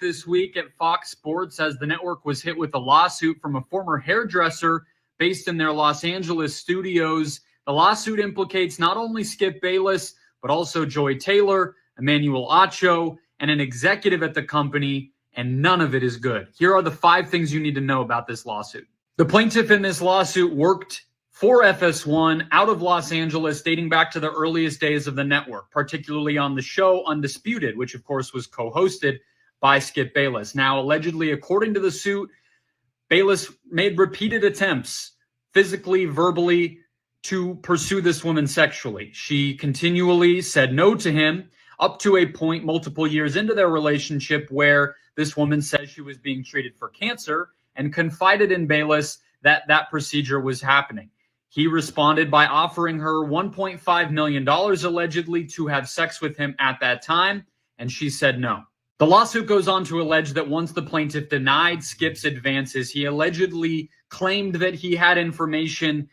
this week at Fox Sports as the network was hit with a lawsuit from a former hairdresser based in their Los Angeles studios. The lawsuit implicates not only Skip Bayless, but also Joy Taylor, Emmanuel Acho, and an executive at the company, and none of it is good. Here are the 5 things you need to know about this lawsuit. The plaintiff in this lawsuit worked for FS1 out of Los Angeles, dating back to the earliest days of the network, particularly on the show Undisputed, which of course was co-hosted by Skip Bayless. Now, allegedly, according to the suit, Bayless made repeated attempts, physically, verbally, to pursue this woman sexually. She continually said no to him, up to a point multiple years into their relationship where this woman says she was being treated for cancer and confided in Bayless that that procedure was happening. He responded by offering her $1.5 million allegedly to have sex with him at that time, and she said no. The lawsuit goes on to allege that once the plaintiff denied Skip's advances, he allegedly claimed that he had information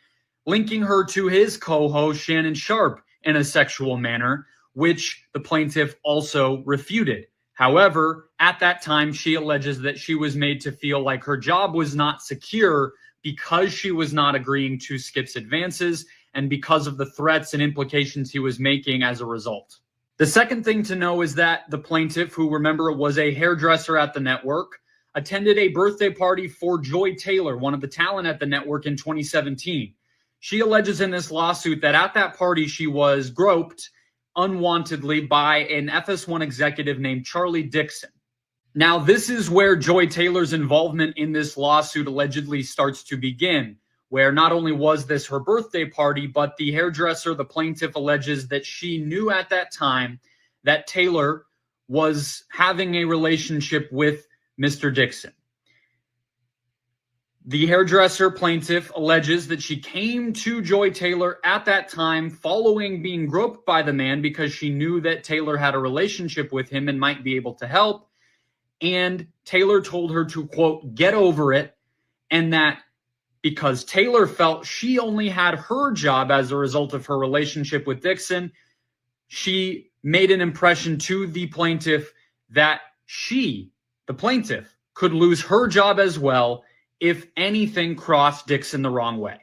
linking her to his co-host Shannon Sharpe in a sexual manner, which the plaintiff also refuted. However, at that time, she alleges that she was made to feel like her job was not secure because she was not agreeing to Skip's advances and because of the threats and implications he was making as a result. The second thing to know is that the plaintiff, who, remember, was a hairdresser at the network, attended a birthday party for Joy Taylor, one of the talent at the network, in 2017. She alleges in this lawsuit that at that party she was groped unwantedly by an FS1 executive named Charlie Dixon. Now, this is where Joy Taylor's involvement in this lawsuit allegedly starts to begin, where not only was this her birthday party, but the hairdresser, the plaintiff, alleges that she knew at that time that Taylor was having a relationship with Mr. Dixon. The hairdresser plaintiff alleges that she came to Joy Taylor at that time following being groped by the man because she knew that Taylor had a relationship with him and might be able to help. And Taylor told her to, quote, get over it, and that because Taylor felt she only had her job as a result of her relationship with Dixon, she made an impression to the plaintiff that she, the plaintiff, could lose her job as well if anything crossed Dixon the wrong way.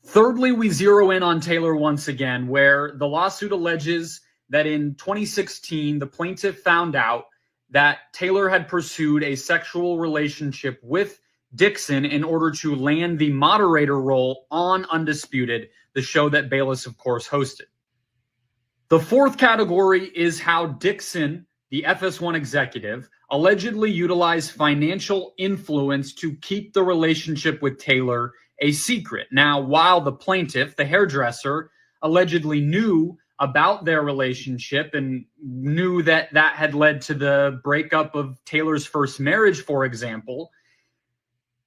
Thirdly, we zero in on Taylor once again, where the lawsuit alleges that in 2016, the plaintiff found out that Taylor had pursued a sexual relationship with Dixon in order to land the moderator role on Undisputed, the show that Bayless, of course, hosted. The fourth category is how Dixon, the FS1 executive, allegedly utilized financial influence to keep the relationship with Taylor a secret. Now, while the plaintiff, the hairdresser, allegedly knew about their relationship and knew that that had led to the breakup of Taylor's first marriage, for example,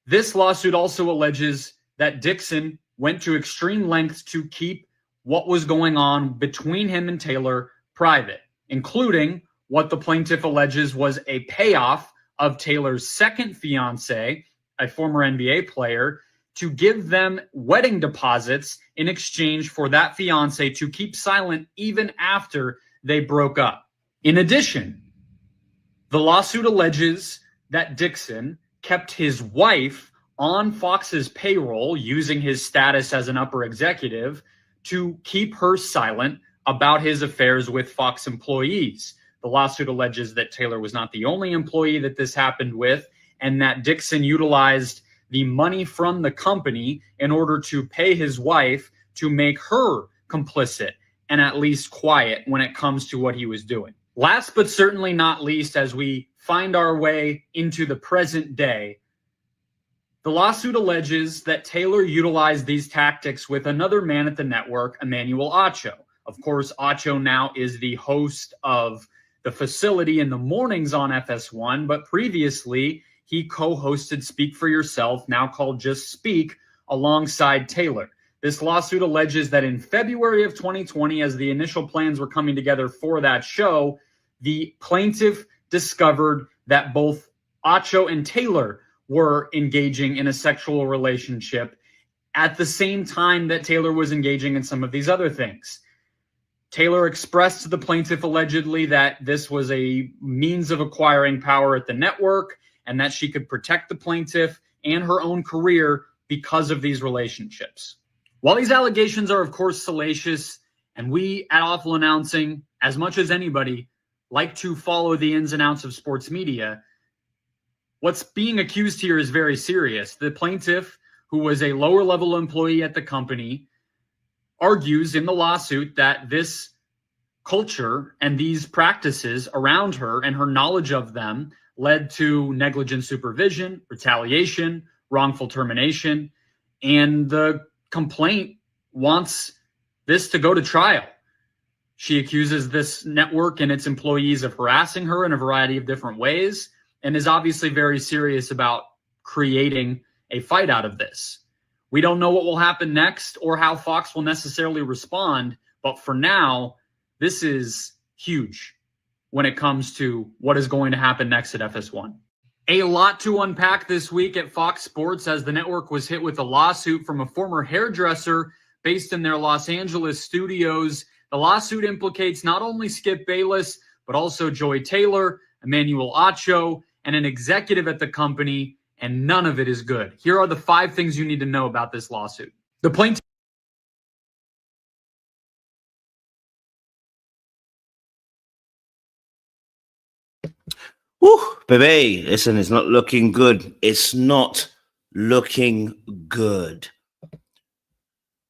this lawsuit also alleges that Dixon went to extreme lengths to keep what was going on between him and Taylor private, including what the plaintiff alleges was a payoff of Taylor's second fiance, a former NBA player, to give them wedding deposits in exchange for that fiance to keep silent even after they broke up. In addition, the lawsuit alleges that Dixon kept his wife on Fox's payroll using his status as an upper executive to keep her silent about his affairs with Fox employees. The lawsuit alleges that Taylor was not the only employee that this happened with, and that Dixon utilized the money from the company in order to pay his wife to make her complicit and at least quiet when it comes to what he was doing. Last but certainly not least, as we find our way into the present day, the lawsuit alleges that Taylor utilized these tactics with another man at the network, Emmanuel Acho. Of course, Acho now is the host of the facility in the mornings on FS1, but previously he co-hosted Speak for Yourself, now called Just Speak, alongside Taylor. This lawsuit alleges that in February of 2020, as the initial plans were coming together for that show, the plaintiff discovered that both Acho and Taylor were engaging in a sexual relationship at the same time that Taylor was engaging in some of these other things. Taylor expressed to the plaintiff allegedly that this was a means of acquiring power at the network and that she could protect the plaintiff and her own career because of these relationships. While these allegations are, of course, salacious, and we at Awful Announcing, as much as anybody, like to follow the ins and outs of sports media, what's being accused here is very serious. The plaintiff, who was a lower level employee at the company, argues in the lawsuit that this culture and these practices around her and her knowledge of them led to negligent supervision, retaliation, wrongful termination, and the complaint wants this to go to trial. She accuses this network and its employees of harassing her in a variety of different ways and is obviously very serious about creating a fight out of this. We don't know what will happen next or how Fox will necessarily respond, but for now, this is huge when it comes to what is going to happen next at FS1. A lot to unpack this week at Fox Sports as the network was hit with a lawsuit from a former hairdresser based in their Los Angeles studios. The lawsuit implicates not only Skip Bayless, but also Joy Taylor, Emmanuel Acho, and an executive at the company, and none of it is good. Here are the 5 things you need to know about this lawsuit. The plaintiff Woo, baby, listen, it's not looking good. It's not looking good.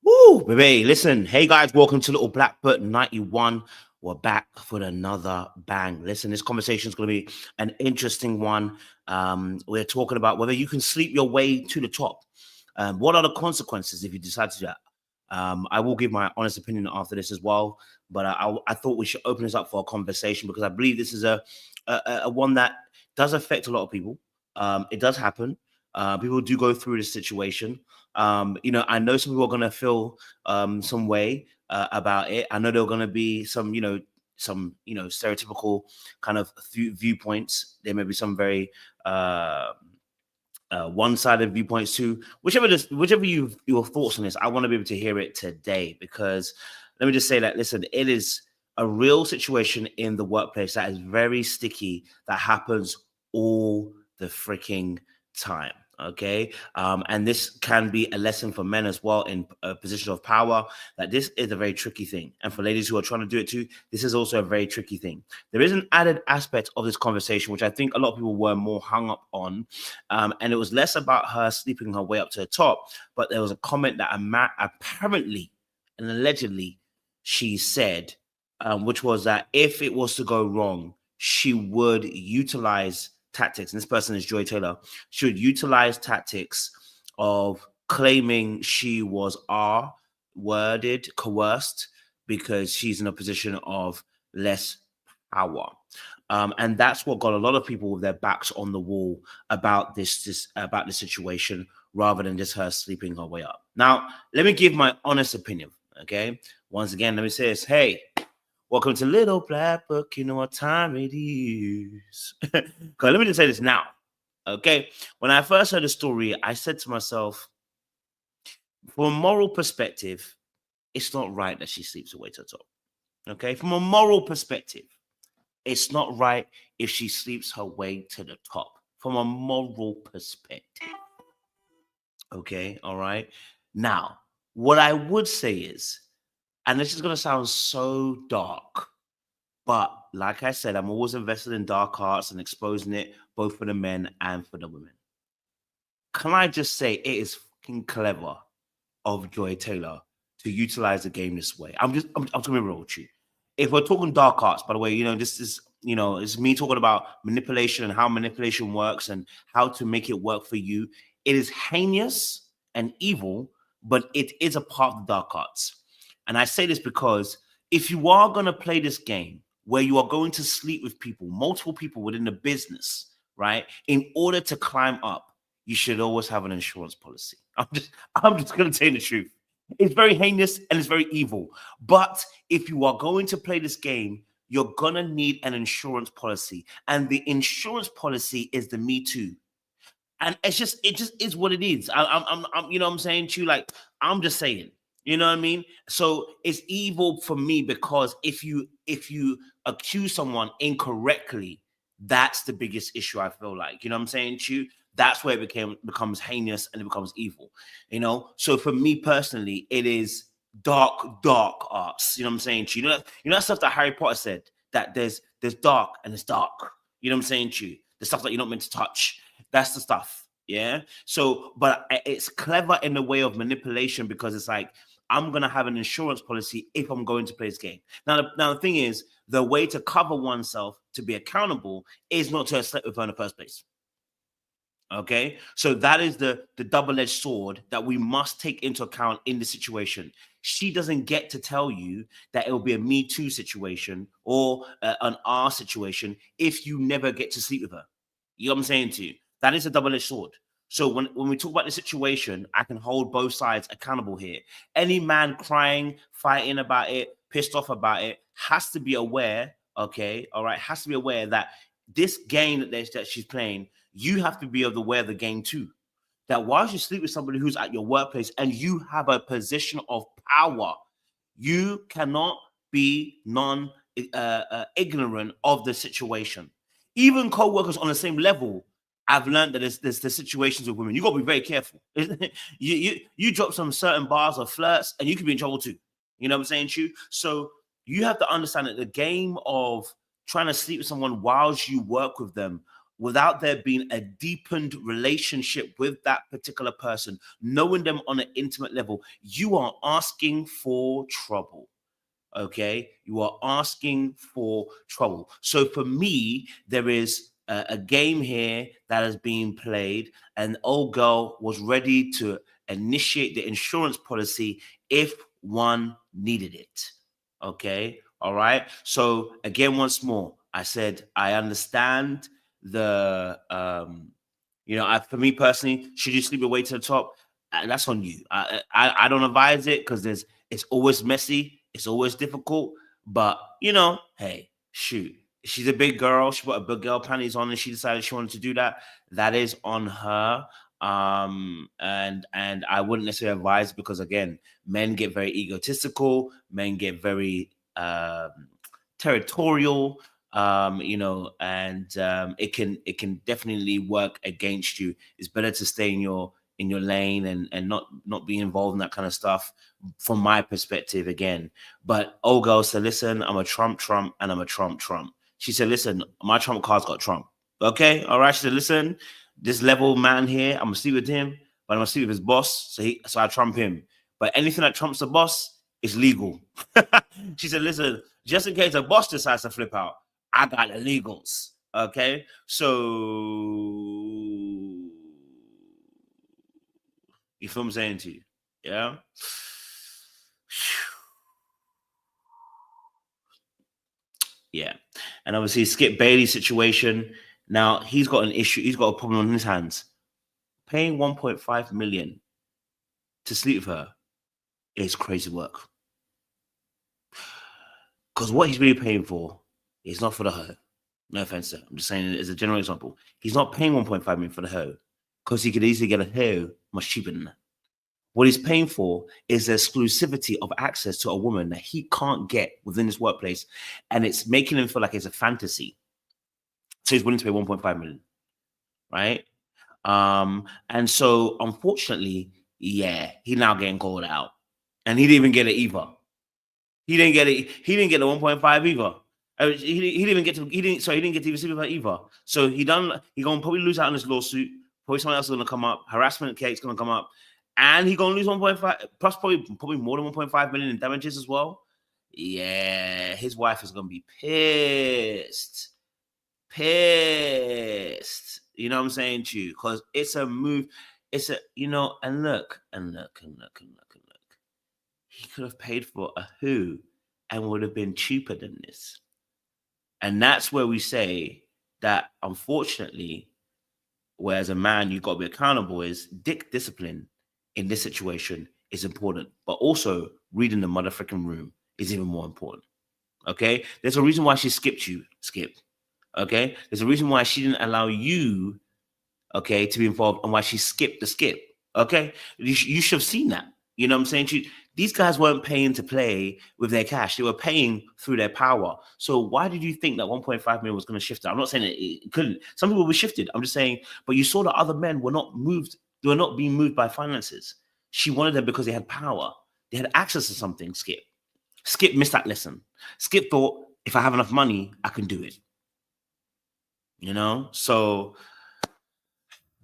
Woo, baby, listen. Hey, guys, welcome to Little Blackfoot 91. We're back for another bang. Listen, this conversation is going to be an interesting one. We're talking about whether you can sleep your way to the top. What are the consequences if you decide to do that? I will give my honest opinion after this as well, but I thought we should open this up for a conversation because I believe this is a one that does affect a lot of people. It does happen. People do go through this situation. I know some people are going to feel some way about it. I know there are going to be some stereotypical kind of viewpoints. There may be some very one-sided viewpoints too. Whichever your thoughts on this, I want to be able to hear it today because let me just say that, listen, it is a real situation in the workplace that is very sticky, that happens all the freaking time. Okay. And this can be a lesson for men as well in a position of power, that this is a very tricky thing. And for ladies who are trying to do it too, this is also a very tricky thing. There is an added aspect of this conversation, which I think a lot of people were more hung up on. And it was less about her sleeping her way up to the top, but there was a comment that apparently and allegedly she said, which was that if it was to go wrong, she would utilize tactics, and this person is Joy Taylor, she would utilize tactics of claiming she was R-worded, coerced, because she's in a position of less power. And that's what got a lot of people with their backs on the wall about this situation, rather than just her sleeping her way up. Now, let me give my honest opinion, okay? Once again, let me say this. Hey, welcome to Little Black Book. You know what time it is. Let me just say this now, okay? When I first heard the story, I said to myself, from a moral perspective, it's not right that she sleeps her way to the top, okay? From a moral perspective, it's not right if she sleeps her way to the top. From a moral perspective, okay? All right? Now, what I would say is, and this is going to sound so dark, but like I said, I'm always invested in dark arts and exposing it both for the men and for the women. Can I just say it is fucking clever of Joy Taylor to utilize the game this way? I'm just going to be real with you. If we're talking dark arts, by the way, this is, it's me talking about manipulation and how manipulation works and how to make it work for you. It is heinous and evil, but it is a part of the dark arts. And I say this because if you are going to play this game where you are going to sleep with people, multiple people within the business, right, in order to climb up, you should always have an insurance policy. I'm just going to tell you the truth. It's very heinous and it's very evil. But if you are going to play this game, you're going to need an insurance policy. And the insurance policy is the Me Too. And it just is what it is. I'm you know what I'm saying to you? Like, I'm just saying. You know what I mean? So it's evil for me because if you accuse someone incorrectly, that's the biggest issue. I feel like, you know what I'm saying to you? That's where it becomes heinous and it becomes evil. You know, so for me personally, it is dark arts. You know what I'm saying to you? You know that stuff that Harry Potter said, that there's dark and it's dark. You know what I'm saying to you? The stuff that you're not meant to touch. That's the stuff. Yeah. So, but it's clever in the way of manipulation because it's like, I'm going to have an insurance policy if I'm going to play this game. Now, the thing is, the way to cover oneself to be accountable is not to sleep with her in the first place. Okay, so that is the double-edged sword that we must take into account in the situation. She doesn't get to tell you that it will be a Me Too situation or an R situation if you never get to sleep with her. You know what I'm saying to you? That is a double-edged sword. So when we talk about the situation, I can hold both sides accountable here. Any man crying, fighting about it, pissed off about it, has to be aware, okay, all right, has to be aware that this game that she's playing, you have to be aware of the game too. That while you sleep with somebody who's at your workplace and you have a position of power, you cannot be ignorant of the situation. Even co-workers on the same level, I've learned that there's the situations with women. You got to be very careful. you drop some certain bars or flirts, and you can be in trouble too. You know what I'm saying, Chu? So you have to understand that the game of trying to sleep with someone whilst you work with them, without there being a deepened relationship with that particular person, knowing them on an intimate level, you are asking for trouble. Okay, you are asking for trouble. So for me, there is a game here that is being played, and old girl was ready to initiate the insurance policy if one needed it. Okay, all right. So again, once more, I said I understand the for me personally, should you sleep your way to the top? That's on you. I don't advise it because it's always messy. It's always difficult, but hey, shoot. She's a big girl. She put a big girl panties on and she decided she wanted to do that. That is on her. And I wouldn't necessarily advise because again, men get very egotistical, men get very territorial, and it can definitely work against you. It's better to stay in your lane and not be involved in that kind of stuff from my perspective again. But old girl said, listen, I'm a Trump and I'm a Trump. She said, listen, my Trump card's got Trump. Okay, all right. She said, listen, this level man here, I'm gonna sleep with him, but I'm gonna sleep with his boss, so I Trump him. But anything that trumps the boss is legal. She said, listen, just in case the boss decides to flip out, I got the legals. Okay, so you feel what I'm saying to you? Yeah. Yeah. And obviously Skip Bailey's situation. Now he's got an issue, he's got a problem on his hands. Paying 1.5 million to sleep with her is crazy work. Because what he's really paying for is not for the hoe. No offense, sir. I'm just saying it as a general example. He's not paying 1.5 million for the hoe because he could easily get a hoe much cheaper than that. What he's paying for is the exclusivity of access to a woman that he can't get within his workplace, and it's making him feel like it's a fantasy. So he's willing to pay 1.5 million, right? And so unfortunately, yeah, he's now getting called out, and he didn't even get it either. He didn't get it. He didn't get the 1.5 either. He didn't even get to. He didn't get to even see that either. So he gonna probably lose out on this lawsuit. Probably someone else is gonna come up. Harassment case gonna come up. And he's gonna lose 1.5 plus probably more than 1.5 million in damages as well. Yeah, his wife is gonna be pissed. You know what I'm saying to you? Because it's a move. It's a and look. He could have paid for a who and would have been cheaper than this. And that's where we say that unfortunately, whereas a man you've got to be accountable is discipline. In this situation is important, but also reading the motherfucking room is even more important. Okay, there's a reason why she skipped you, Skip. Okay, there's a reason why she didn't allow you, okay, to be involved, and why she skipped the skip. Okay, you should have seen that. You know what I'm saying? These guys weren't paying to play with their cash. They were paying through their power. So why did you think that 1.5 million was going to shift it? I'm not saying it couldn't. Some people were shifted. I'm just saying, but you saw that other men were not moved. They were not being moved by finances. She wanted them because they had power. They had access to something, Skip. Skip missed that lesson. Skip thought, if I have enough money, I can do it. You know? So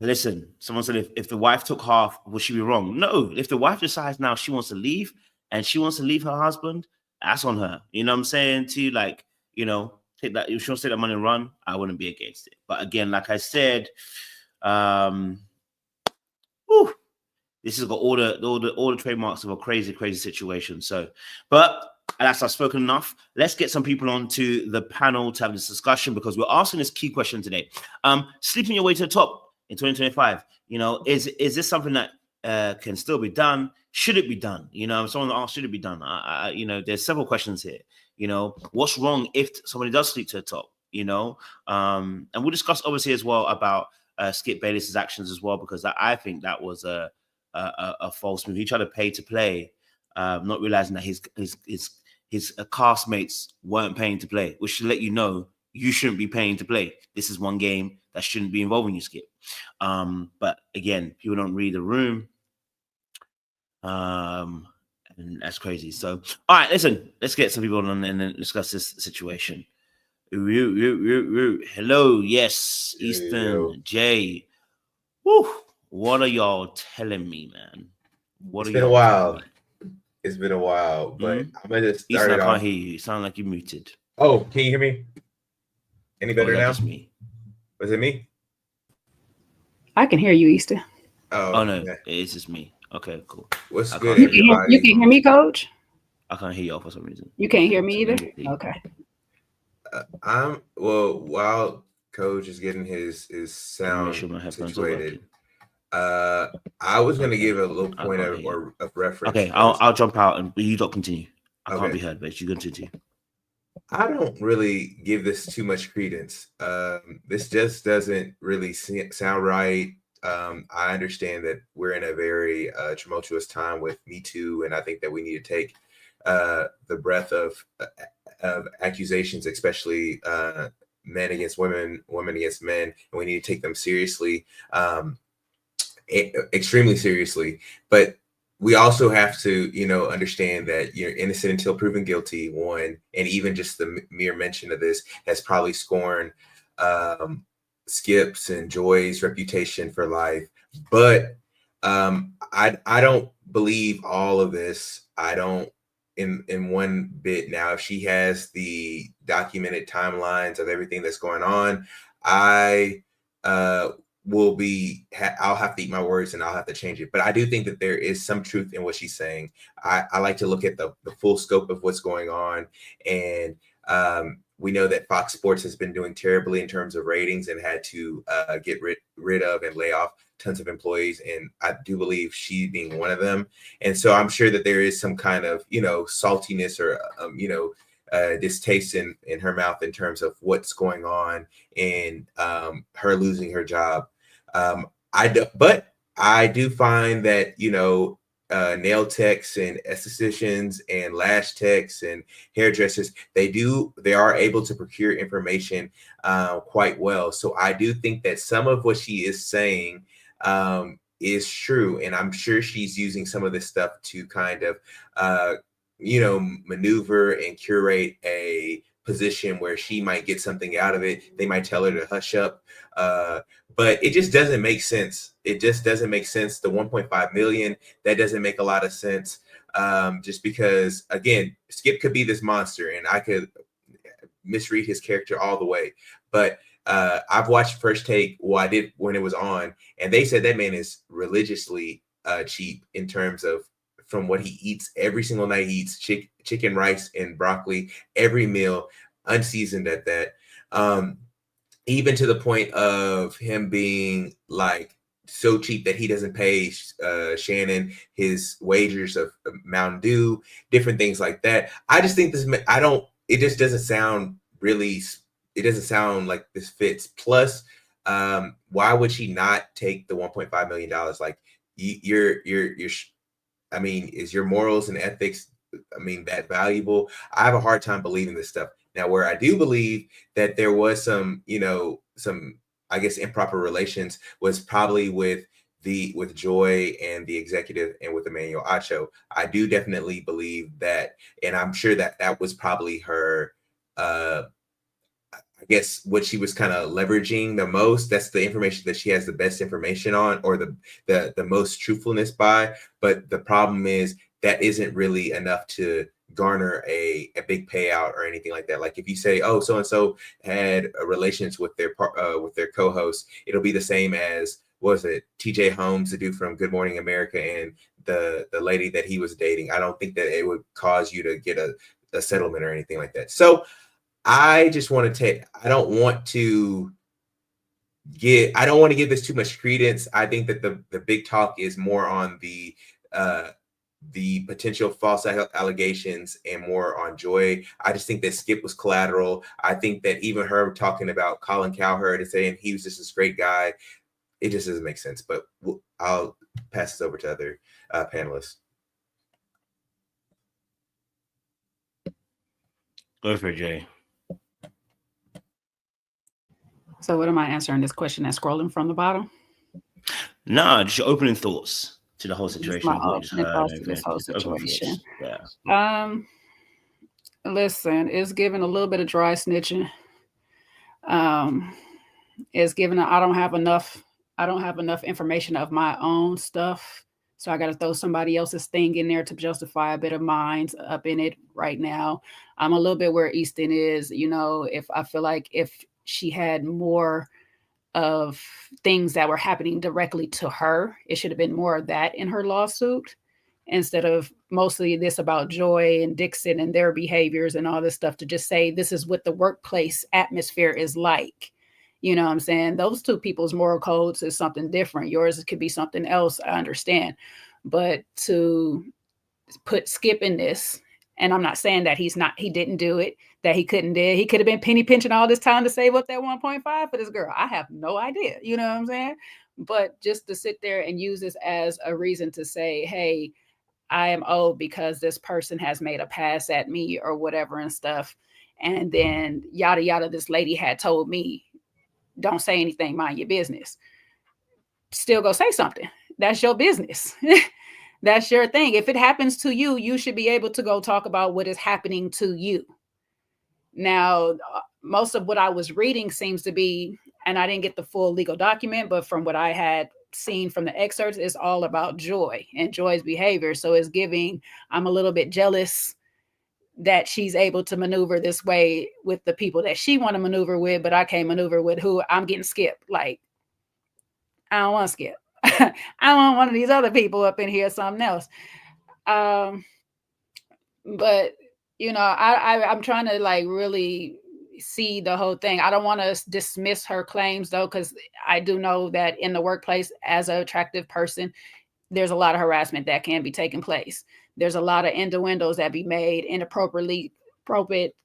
listen, someone said if the wife took half, would she be wrong? No. If the wife decides now she wants to leave and she wants to leave her husband, that's on her. You know what I'm saying? To like, you know, take that, if she wants to take that money and run, I wouldn't be against it. But again, like I said, this has got all the trademarks of a crazy situation. So, but as I've spoken enough, let's get some people onto the panel to have this discussion, because we're asking this key question today. Sleeping your way to the top in 2025, you know, is this something that can still be done? Should it be done? You know, someone asked, should it be done? You know, there's several questions here. You know, what's wrong if somebody does sleep to the top? You know, and we'll discuss obviously as well about Skip Bayless's actions as well, because I think that was a false move. He tried to pay to play, not realizing that his castmates weren't paying to play, which should let you know you shouldn't be paying to play. This is one game that shouldn't be involving you, Skip. But again, people don't read the room. And that's crazy. So, all right, listen, let's get some people on and then discuss this situation. Hello, yes, Easton, Jay. Woo, what are y'all telling me, man? It's been a while. It's been a while, but I'm gonna just start Easton, it off. I can't hear you. You sound like you're muted. Oh, can you hear me? Any better now? Just me. Was it me? I can hear you, Easton. Oh no, it's just me. Okay, cool. What's good? You can hear me, Coach? I can't hear y'all for some reason. You can't hear me either? Okay. While Coach is getting his sound situated, I was going to give a little point of reference. Okay, I'll jump out and you don't continue. I can't be heard, but you continue. I don't really give this too much credence. This just doesn't really sound right. I understand that we're in a very tumultuous time with Me Too, and I think that we need to take the breadth of accusations, especially men against women, women against men, and we need to take them seriously, extremely seriously. But we also have to, you know, understand that you're innocent until proven guilty, one, and even just the mere mention of this has probably scorned Skip's and Joy's reputation for life. But I don't believe all of this. I don't in one bit. Now, if she has the documented timelines of everything that's going on, I will be, I'll have to eat my words and I'll have to change it. But I do think that there is some truth in what she's saying. I like to look at the full scope of what's going on. And we know that Fox Sports has been doing terribly in terms of ratings and had to get rid of and lay off tons of employees. And I do believe she being one of them. And so I'm sure that there is some kind of, you know, saltiness or, distaste in her mouth in terms of what's going on and her losing her job. But I do find that, you know, nail techs and estheticians and lash techs and hairdressers, they are able to procure information quite well. So I do think that some of what she is saying is true. And I'm sure she's using some of this stuff to kind of, maneuver and curate a position where she might get something out of it. They might tell her to hush up. But it just doesn't make sense. It just doesn't make sense. The 1.5 million, that doesn't make a lot of sense. Just because, again, Skip could be this monster and I could misread his character all the way. But I've watched First Take. Well, I did when it was on, and they said that man is religiously cheap in terms of from what he eats every single night. He eats chicken, rice, and broccoli every meal, unseasoned at that. Even to the point of him being like so cheap that he doesn't pay Shannon his wagers of Mountain Dew, different things like that. I just think this, it just doesn't sound really, it doesn't sound like this fits. Plus, why would she not take the $1.5 million? Like you're I mean, is your morals and ethics, I mean, that valuable? I have a hard time believing this stuff. Now, where I do believe that there was some, some, I guess, improper relations was probably with Joy and the executive and with Emmanuel Acho. I do definitely believe that, and I'm sure that that was probably her, I guess, what she was kind of leveraging the most. That's the information that she has the best information on, or the most truthfulness by. But the problem is that isn't really enough to garner a big payout or anything like that. Like if you say, oh, so and so had relations with their co-host, it'll be the same as, what was it, TJ Holmes, the dude from Good Morning America, and the lady that he was dating. I don't think that it would cause you to get a settlement or anything like that. So I just want to I don't want to give this too much credence. I think that the big talk is more on the potential false allegations and more on Joy. I just think that Skip was collateral. I think that even her talking about Colin Cowherd and saying he was just this great guy, it just doesn't make sense. But I'll pass this over to other panelists. Go for it, Jay. So what am I answering this question and scrolling from the bottom? No, just your opening thoughts to the whole situation. My opening thoughts to this whole situation. Yeah. Listen, it's giving a little bit of dry snitching. It's giving I don't have enough information of my own stuff. So I got to throw somebody else's thing in there to justify a bit of mine's up in it right now. I'm a little bit where Easton is, if I feel like if she had more of things that were happening directly to her, it should have been more of that in her lawsuit instead of mostly this about Joy and Dixon and their behaviors and all this stuff, to just say this is what the workplace atmosphere is like. You know what I'm saying? Those two people's moral codes is something different. Yours could be something else, I understand. But to put Skip in this, and I'm not saying that he didn't do it, that he couldn't do it. He could have been penny pinching all this time to save up that 1.5 for this girl. I have no idea. You know what I'm saying? But just to sit there and use this as a reason to say, hey, I am owed because this person has made a pass at me or whatever and stuff. And then yada, yada, this lady had told me, don't say anything, mind your business. Still go say something. That's your business. That's your thing. If it happens to you, you should be able to go talk about what is happening to you. Now, most of what I was reading seems to be, and I didn't get the full legal document, but from what I had seen from the excerpts, it's all about Joy and Joy's behavior. So it's giving, I'm a little bit jealous that she's able to maneuver this way with the people that she want to maneuver with, but I can't maneuver with who I'm getting Skip. Like, I don't want Skip. I want one of these other people up in here, something else. But I'm trying to like really see the whole thing. I don't want to dismiss her claims though, because I do know that in the workplace as an attractive person, there's a lot of harassment that can be taking place. There's a lot of innuendos that be made, inappropriate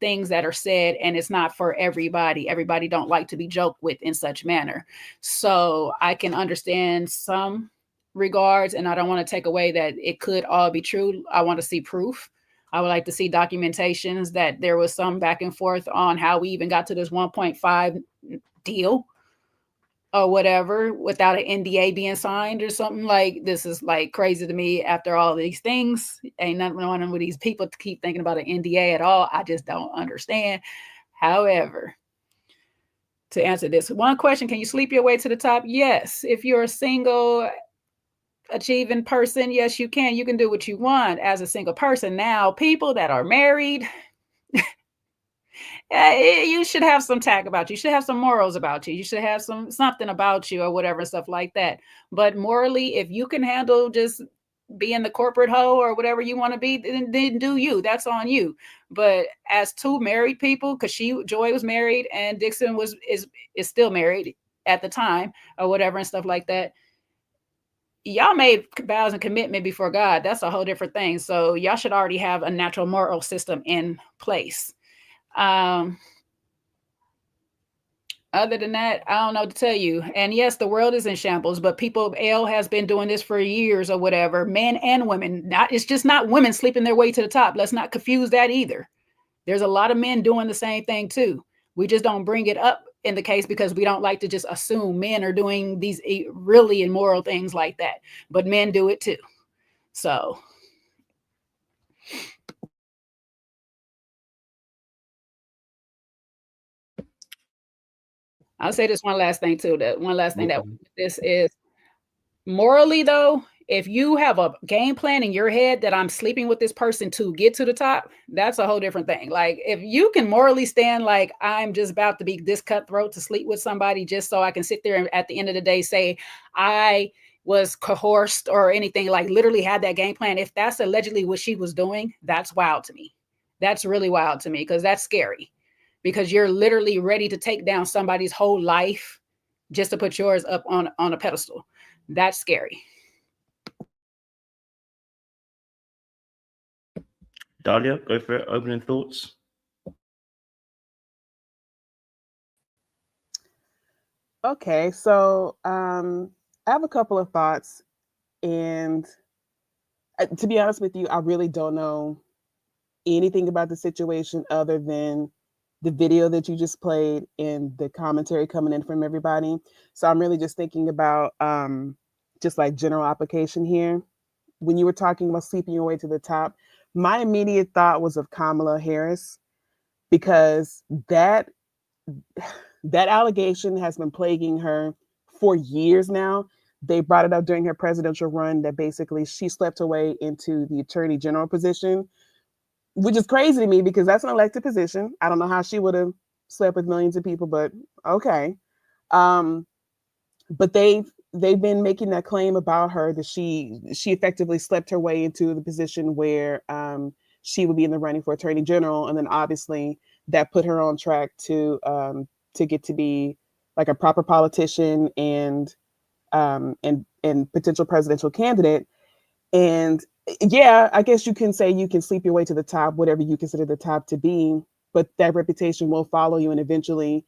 things that are said, and it's not for everybody. Everybody don't like to be joked with in such manner. So I can understand some regards, and I don't want to take away that it could all be true. I want to see proof. I would like to see documentations that there was some back and forth on how we even got to this 1.5 deal or whatever without an NDA being signed or something. Like, this is like crazy to me after all these things. Ain't nothing wrong with these people to keep thinking about an NDA at all. I just don't understand. However, to answer this one question, can you sleep your way to the top? Yes. If you're a single achieving person, yes, you can. You can do what you want as a single person. Now, people that are married, you should have some tact about you. You should have some morals about you. You should have something about you or whatever, stuff like that. But morally, if you can handle just being the corporate hoe or whatever you want to be, then do you. That's on you. But as two married people, because Joy was married and Dixon is still married at the time or whatever and stuff like that. Y'all made vows and commitment before God. That's a whole different thing. So y'all should already have a natural moral system in place. Other than that, I don't know what to tell you. And yes, the world is in shambles, but L has been doing this for years or whatever, men and women. It's just not women sleeping their way to the top. Let's not confuse that either. There's a lot of men doing the same thing too. We just don't bring it up in the case because we don't like to just assume men are doing these really immoral things like that. But men do it too. So I'll say this one last thing too. That one last thing that this is morally though, if you have a game plan in your head that I'm sleeping with this person to get to the top, that's a whole different thing. Like if you can morally stand like I'm just about to be this cutthroat to sleep with somebody just so I can sit there and at the end of the day say I was coerced or anything, like literally had that game plan. If that's allegedly what she was doing, that's wild to me. That's really wild to me because that's scary. Because you're literally ready to take down somebody's whole life just to put yours up on a pedestal. That's scary. Dahlia, go for it. Opening thoughts. Okay, so I have a couple of thoughts, and to be honest with you, I really don't know anything about the situation other than the video that you just played and the commentary coming in from everybody. So I'm really just thinking about just like general application here. When you were talking about sleeping your way to the top, my immediate thought was of Kamala Harris, because that allegation has been plaguing her for years now. They brought it up during her presidential run that basically she slept her way into the attorney general position, which is crazy to me because that's an elected position. I don't know how she would have slept with millions of people, but okay. But they've been making that claim about her that she effectively slept her way into the position where she would be in the running for attorney general, and then obviously that put her on track to get to be like a proper politician and potential presidential candidate. And yeah, I guess you can say you can sleep your way to the top, whatever you consider the top to be, but that reputation will follow you, and eventually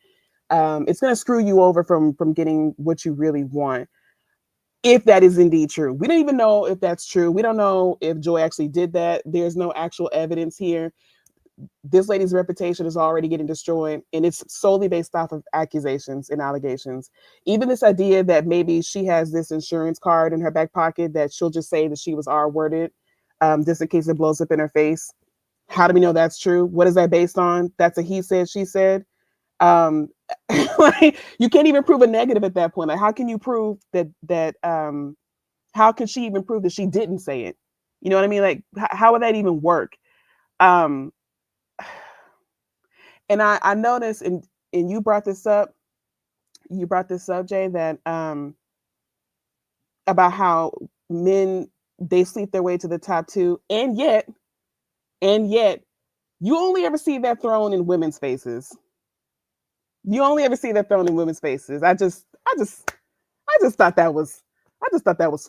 it's going to screw you over from getting what you really want. If that is indeed true. We don't even know if that's true. We don't know if Joy actually did that. There's no actual evidence here. This lady's reputation is already getting destroyed, and it's solely based off of accusations and allegations. Even this idea that maybe she has this insurance card in her back pocket that she'll just say that she was R-worded, just in case it blows up in her face. How do we know that's true? What is that based on? That's a he said, she said. Like, you can't even prove a negative at that point. Like, how can you prove that how can she even prove that she didn't say it? You know what I mean? Like, how would that even work? And I noticed, and you brought this up, Jay, that about how men, they sleep their way to the top too, and yet you only ever see that thrown in women's faces. You only ever see that thrown in women's faces. I just thought that was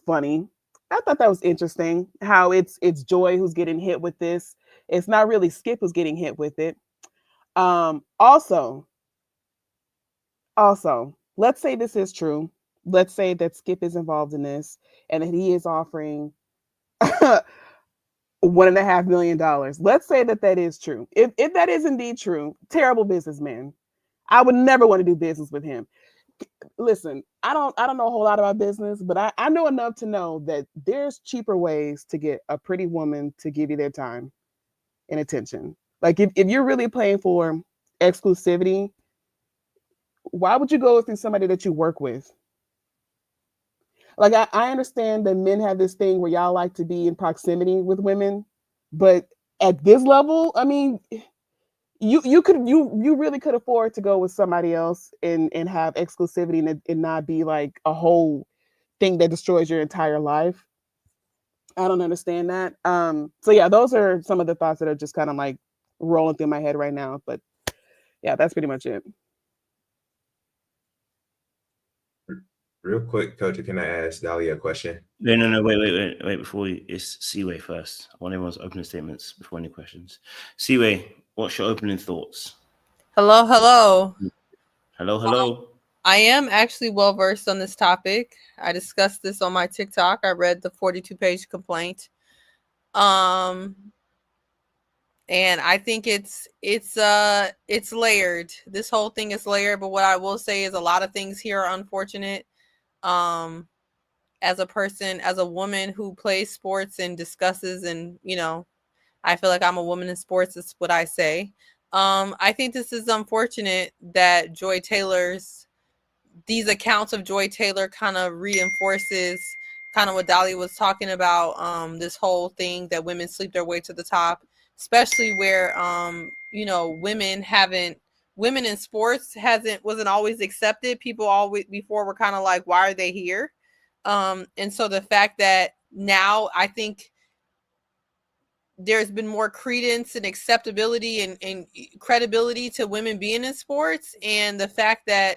funny. I thought that was interesting how it's Joy who's getting hit with this. It's not really Skip who's getting hit with it. Also, let's say this is true. Let's say that Skip is involved in this and that he is offering $1.5 million. Let's say that is true. If that is indeed true, terrible businessman. I would never want to do business with him. Listen, I don't know a whole lot about business, but I know enough to know that there's cheaper ways to get a pretty woman to give you their time and attention. Like if you're really playing for exclusivity, why would you go through somebody that you work with? Like I understand that men have this thing where y'all like to be in proximity with women, but at this level, I mean, you really could afford to go with somebody else and have exclusivity and not be like a whole thing that destroys your entire life. I don't understand that. So yeah, those are some of the thoughts that are just kind of like rolling through my head right now. But yeah, that's pretty much it. Real quick, Coach, can I ask Dahlia a question? No, wait. Before it's Seaway first. I want everyone's opening statements before any questions. Seaway, what's your opening thoughts? Hello. Hello, hello. I am actually well versed on this topic. I discussed this on my TikTok. I read the 42-page complaint. And I think it's layered. This whole thing is layered, but what I will say is a lot of things here are unfortunate. As a person, as a woman who plays sports and discusses, and I feel like I'm a woman in sports, is what I say. I think this is unfortunate that these accounts of Joy Taylor kind of reinforces kind of what Dolly was talking about, this whole thing that women sleep their way to the top, especially where women in sports wasn't always accepted. People always before were kind of like, why are they here? And so the fact that now I think there's been more credence and acceptability and credibility to women being in sports, and the fact that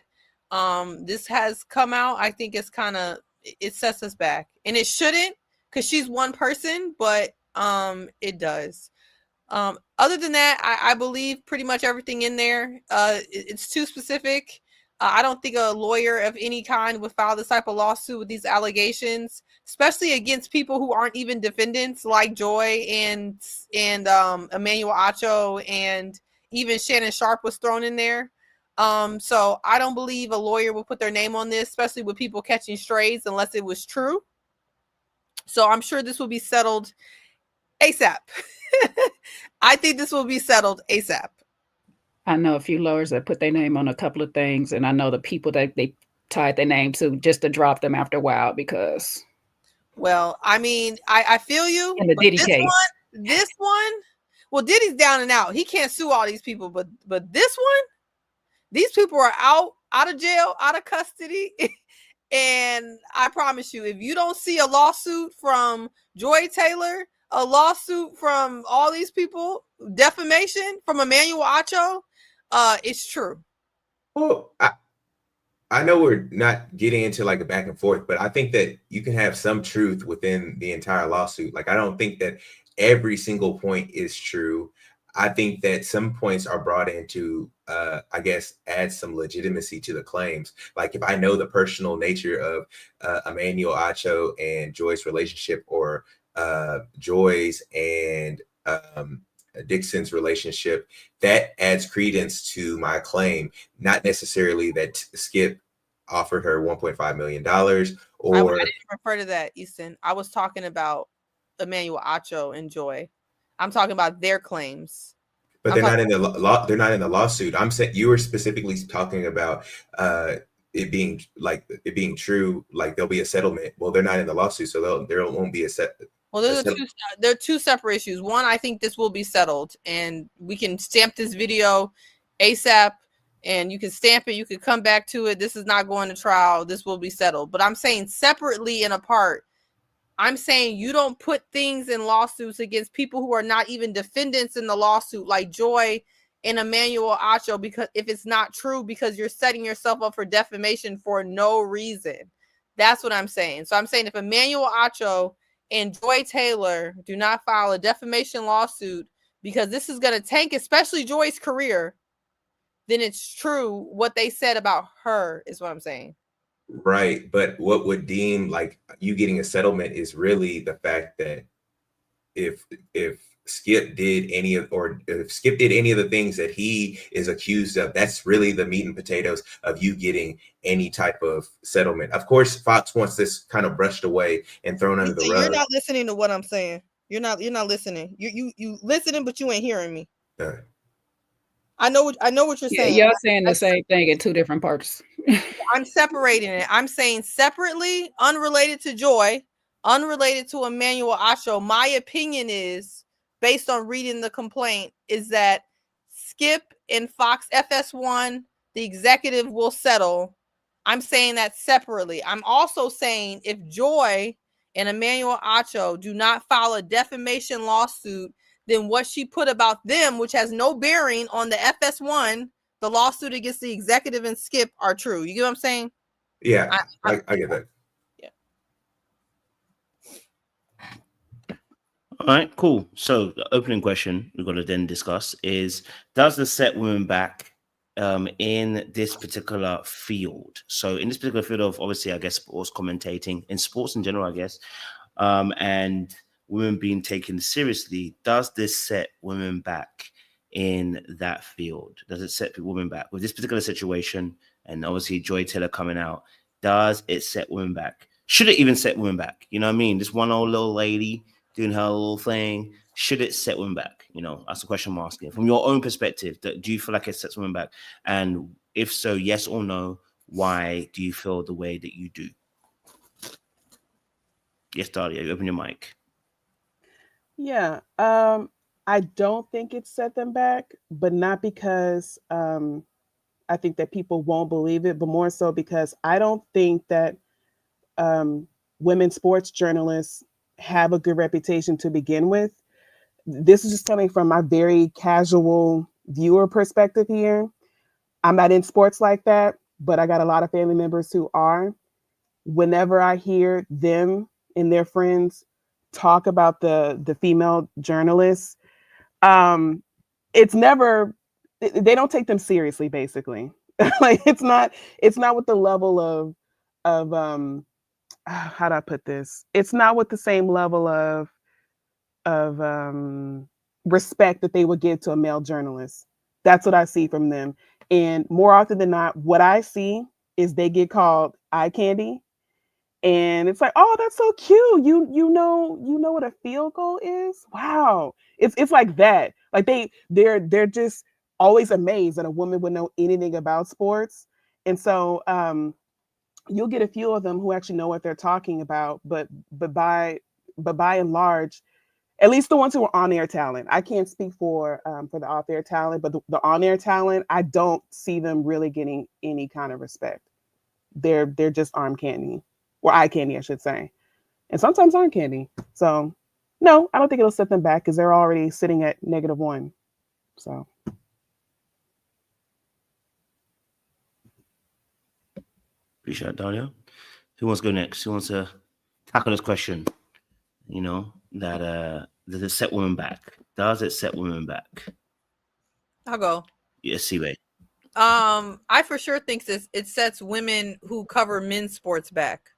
this has come out, I think it sets us back, and it shouldn't, because she's one person, but it does. Other than that, I believe pretty much everything in there. It's too specific. I don't think a lawyer of any kind would file this type of lawsuit with these allegations, especially against people who aren't even defendants, like Joy and Emmanuel Acho, and even Shannon Sharp was thrown in there. So I don't believe a lawyer will put their name on this, especially with people catching strays, unless it was true. So I'm sure this will be settled ASAP. I think this will be settled ASAP. I know a few lawyers that put their name on a couple of things, and I know the people that they tied their name to just to drop them after a while because. Well, I mean, I feel you. In the Diddy case. This one, well, Diddy's down and out. He can't sue all these people, but this one, these people are out of jail, out of custody. And I promise you, if you don't see a lawsuit from Joy Taylor, a lawsuit from all these people, defamation from Emmanuel Acho, it's true. Well, I know we're not getting into like a back and forth, but I think that you can have some truth within the entire lawsuit. Like, I don't think that every single point is true. I think that some points are brought in to, I guess, add some legitimacy to the claims. Like, if I know the personal nature of Emmanuel Acho and Joy's relationship, or Joy's and Dixon's relationship, that adds credence to my claim. Not necessarily that Skip offered her $1.5 million, or I didn't refer to that, Easton. I was talking about Emmanuel Acho and Joy. I'm talking about their claims. But they're not in the law. They're not in the lawsuit. I'm saying you were specifically talking about it being true. Like, there'll be a settlement. Well, they're not in the lawsuit, so there won't be a set. Well, there are two separate issues. One, I think this will be settled, and we can stamp this video ASAP, and you can stamp it. You can come back to it. This is not going to trial. This will be settled. But I'm saying separately and apart, I'm saying you don't put things in lawsuits against people who are not even defendants in the lawsuit, like Joy and Emmanuel Acho, because if it's not true, because you're setting yourself up for defamation for no reason. That's what I'm saying. So I'm saying if Emmanuel Acho and Joy Taylor do not file a defamation lawsuit, because this is going to tank, especially Joy's career, then it's true what they said about her, is what I'm saying. Right. But what would deem like you getting a settlement is really the fact that if Skip did any of the things that he is accused of, that's really the meat and potatoes of you getting any type of settlement. Of course, Fox wants this kind of brushed away and thrown under the rug. You're not listening to what I'm saying. You're not listening. You listening, but you ain't hearing me. I know what you're saying. Y'all saying the same thing in two different parts. I'm separating it. I'm saying separately, unrelated to Joy, unrelated to Emmanuel Acho. My opinion is, based on reading the complaint, is that Skip and Fox FS1, the executive, will settle. I'm saying that separately. I'm also saying if Joy and Emmanuel Acho do not file a defamation lawsuit, then what she put about them, which has no bearing on the FS1, the lawsuit against the executive and Skip, are true. You get what I'm saying? Yeah, I get that. Yeah. All right, cool. So the opening question we're going to then discuss is, does the set women back in this particular field. So in this particular field of, obviously, I guess, sports commentating, in sports in general, I guess, and women being taken seriously, does this set women back in that field? Does it set women back with this particular situation? And obviously Joy Taylor coming out, does it set women back? Should it even set women back? You know what I mean? This one old little lady doing her little thing. Should it set women back? You know, that's the question I'm asking. From your own perspective, do you feel like it sets women back? And if so, yes or no, why do you feel the way that you do? Yes, Dahlia, open your mic. Yeah. I don't think it set them back, but not because I think that people won't believe it, but more so because I don't think that women sports journalists have a good reputation to begin with. This is just coming from my very casual viewer perspective here. I'm not in sports like that, but I got a lot of family members who are. Whenever I hear them and their friends talk about the female journalists, it's never, they don't take them seriously, basically. Like it's not with the level of how do I put this? It's not with the same level of respect that they would give to a male journalist. That's what I see from them. And more often than not, what I see is they get called eye candy. And it's like, oh, that's so cute. You know what a field goal is? Wow. It's like that. Like they're just always amazed that a woman would know anything about sports. And so you'll get a few of them who actually know what they're talking about, but by and large, at least the ones who are on-air talent. I can't speak for the off-air talent, but the on-air talent, I don't see them really getting any kind of respect. They're just arm candy, or eye candy, I should say, and sometimes arm candy. So, no, I don't think it'll set them back because they're already sitting at -1. So. Appreciate it, Dahlia. Who wants to go next? Who wants to tackle this question? You know, that does it set women back? Does it set women back? I'll go. Yes, C-Way. I for sure think it sets women who cover men's sports back.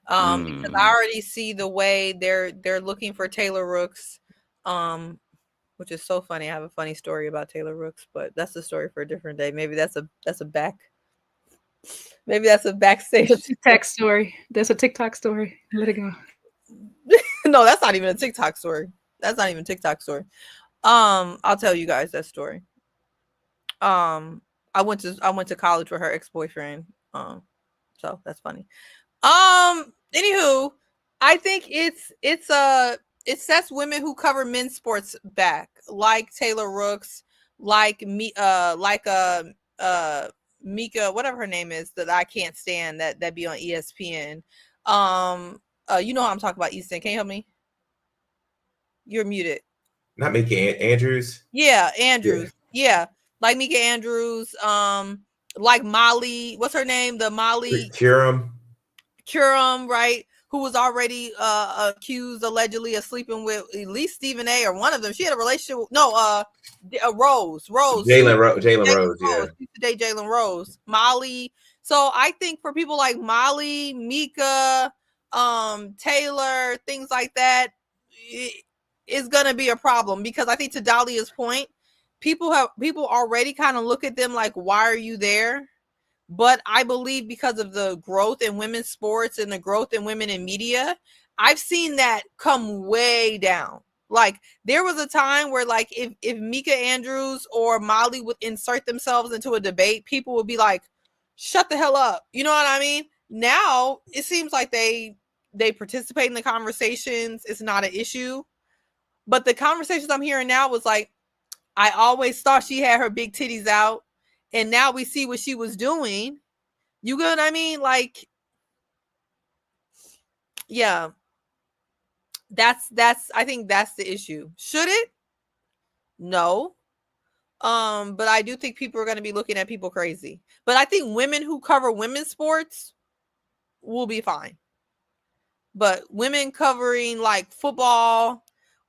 Because I already see the way they're looking for Taylor Rooks, which is so funny. I have a funny story about Taylor Rooks, but that's a story for a different day. Maybe that's a backstage. It's a TikTok story. That's a TikTok story. Let it go. No, that's not even a TikTok story. That's not even a TikTok story. I'll tell you guys that story. I went to college with her ex-boyfriend. So that's funny. Anywho, I think it sets women who cover men's sports back, like Taylor Rooks, like Mika, whatever her name is, that I can't stand, that be on ESPN. You know what I'm talking about, Easton. Can you help me? You're muted. Not Mika Andrews. Yeah, Andrews. Yeah. Like Mika Andrews. Like Molly. What's her name? The Molly Curum, right? Who was already accused allegedly of sleeping with at least Stephen A. or one of them. She had a relationship. Rose. Jalen Rose. Yeah. She used to date Jalen Rose. Molly. So I think for people like Molly, Mika, Taylor, things like that, is gonna be a problem, because I think, to Dahlia's point, people already kind of look at them like, why are you there? But I believe because of the growth in women's sports and the growth in women in media, I've seen that come way down. Like, there was a time where, like, if Mika Andrews or Molly would insert themselves into a debate, people would be like, shut the hell up. You know what I mean? Now it seems like they participate in the conversations. It's not an issue. But the conversations I'm hearing now was like, I always thought she had her big titties out, and now we see what she was doing. You get what I mean? Like, yeah. I think that's the issue. Should it? No. But I do think people are going to be looking at people crazy. But I think women who cover women's sports will be fine. But women covering like football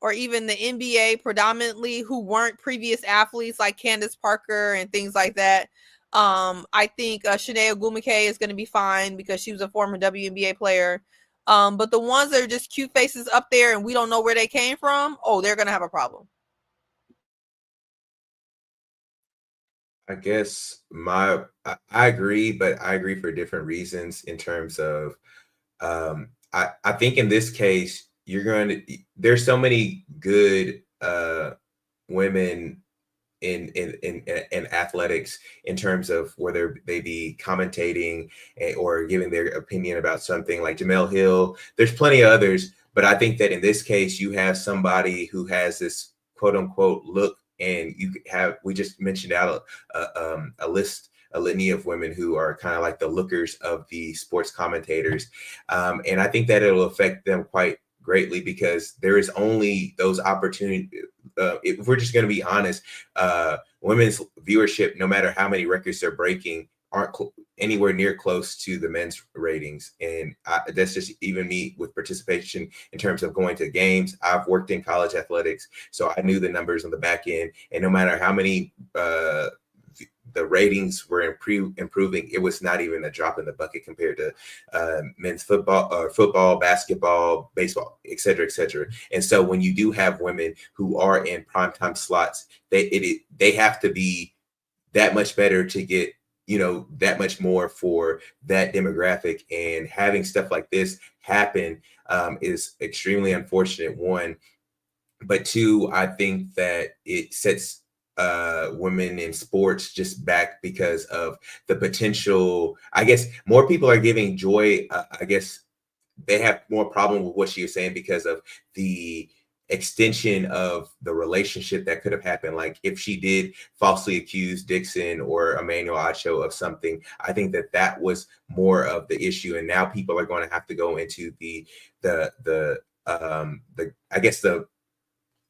or even the NBA predominantly who weren't previous athletes like Candace Parker and things like that. I think Shanae Ogwumike is going to be fine because she was a former WNBA player. But the ones that are just cute faces up there and we don't know where they came from, oh, they're going to have a problem. I guess I agree, but I agree for different reasons in terms of I think in this case there's so many good women in athletics in terms of whether they be commentating or giving their opinion about something like Jamel Hill. There's plenty of others, but I think that in this case you have somebody who has this quote unquote look, and we just mentioned out a litany of women who are kind of like the lookers of the sports commentators, and I think that it'll affect them quite greatly because there is only those opportunities. If we're just going to be honest, women's viewership, no matter how many records they're breaking, aren't anywhere near close to the men's ratings. And that's just even me with participation in terms of going to games. I've worked in college athletics, so I knew the numbers on the back end. And no matter how many the ratings were improving, it was not even a drop in the bucket compared to men's football, basketball, baseball, et cetera, et cetera. And so when you do have women who are in primetime slots, they have to be that much better to get, that much more for that demographic. And having stuff like this happen is extremely unfortunate, one. But two, I think that it sets women in sports just back because of the potential. I guess more people are giving Joy, I guess they have more problem with what she was saying because of the extension of the relationship that could have happened. Like if she did falsely accuse Dixon or Emmanuel Acho of something, I think that was more of the issue. And now people are going to have to go into the I guess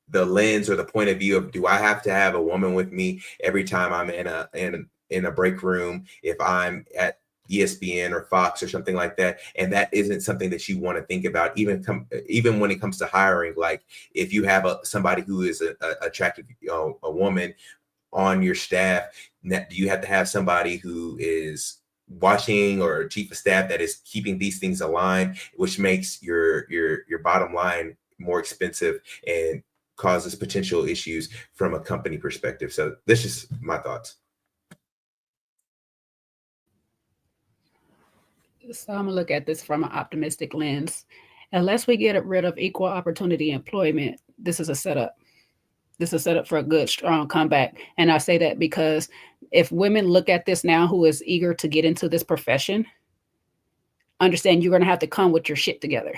the lens or the point of view of, do I have to have a woman with me every time I'm in a break room if I'm at ESPN or Fox or something like that? And that isn't something that you want to think about, even when it comes to hiring. Like if you have somebody who is a attractive, a woman on your staff, do you have to have somebody who is watching or a chief of staff that is keeping these things aligned, which makes your bottom line more expensive and causes potential issues from a company perspective. So this is my thoughts. So I'm gonna look at this from an optimistic lens. Unless we get rid of equal opportunity employment, this is a setup. This is a setup for a good, strong comeback. And I say that because if women look at this now who is eager to get into this profession, understand you're gonna have to come with your shit together.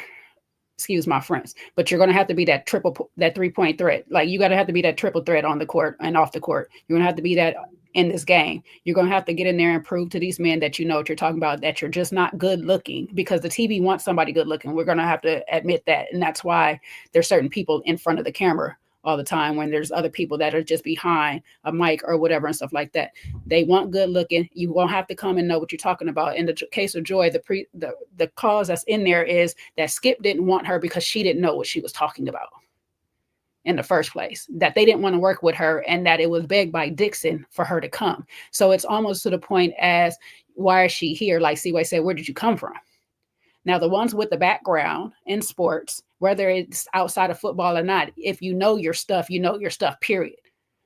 Excuse my French, but you're going to have to be that 3-point threat. Like you got to have to be that triple threat on the court and off the court. You're going to have to be that in this game. You're going to have to get in there and prove to these men that you know what you're talking about, that you're just not good looking, because the TV wants somebody good looking. We're going to have to admit that. And that's why there's certain people in front of the camera all the time when there's other people that are just behind a mic or whatever and stuff like that. They want good looking. You won't have to come and know what you're talking about. In the case of Joy, the cause that's in there is that Skip didn't want her because she didn't know what she was talking about in the first place, that they didn't want to work with her, and that it was begged by Dixon for her to come. So it's almost to the point as, why is she here? Like C-Way said, where did you come from? Now, the ones with the background in sports, whether it's outside of football or not, if you know your stuff, period.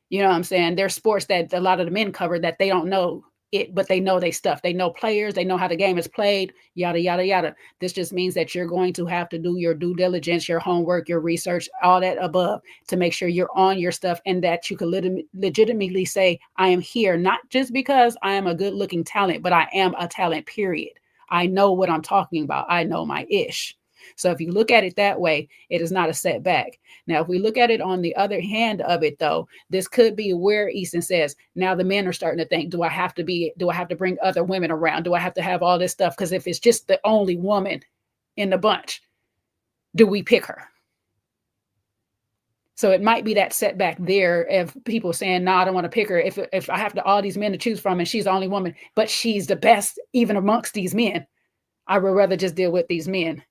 You know what I'm saying? There's sports that a lot of the men cover that they don't know it, but they know their stuff. They know players. They know how the game is played, yada, yada, yada. This just means that you're going to have to do your due diligence, your homework, your research, all that above, to make sure you're on your stuff and that you can legitimately say, I am here, not just because I am a good looking talent, but I am a talent, period. I know what I'm talking about. I know my ish. So if you look at it that way, it is not a setback. Now, if we look at it on the other hand of it, though, this could be where Easton says, now the men are starting to think, do I have to bring other women around? Do I have to have all this stuff? Because if it's just the only woman in the bunch, do we pick her? So it might be that setback there of people saying, no, I don't want to pick her. If I have all these men to choose from and she's the only woman, but she's the best even amongst these men, I would rather just deal with these men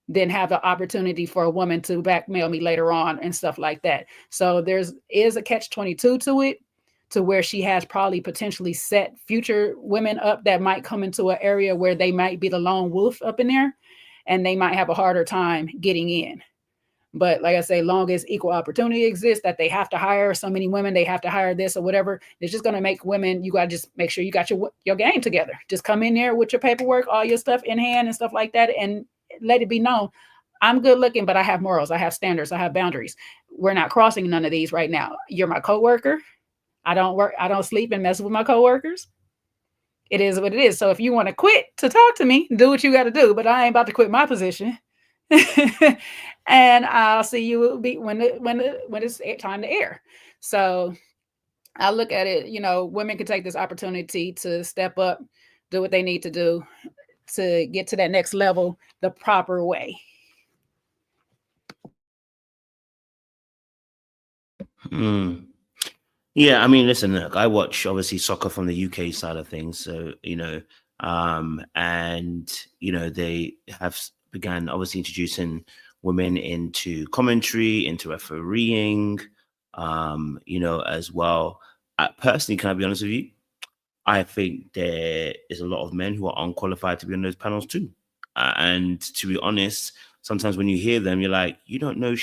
then have the opportunity for a woman to blackmail me later on and stuff like that. So is a catch-22 to it, to where she has probably potentially set future women up that might come into an area where they might be the lone wolf up in there, and they might have a harder time getting in. But like I say, long as equal opportunity exists, that they have to hire so many women, they have to hire this or whatever, it's just going to make women, you got to just make sure you got your game together. Just come in there with your paperwork, all your stuff in hand and stuff like that, and let it be known, I'm good looking, but I have morals, I have standards, I have boundaries. We're not crossing none of these right now. You're my coworker. I don't sleep and mess with my coworkers. It is what it is. So if you want to quit to talk to me, do what you got to do, but I ain't about to quit my position. And I'll see you when it's time to air. So I look at it, women can take this opportunity to step up, do what they need to do to get to that next level the proper way. Yeah, I mean, listen, look, I watch obviously soccer from the UK side of things, so they have began obviously introducing women into commentary, into refereeing, as well. Personally, can I be honest with you? I think there is a lot of men who are unqualified to be on those panels too. And to be honest, sometimes when you hear them, you're like, you don't know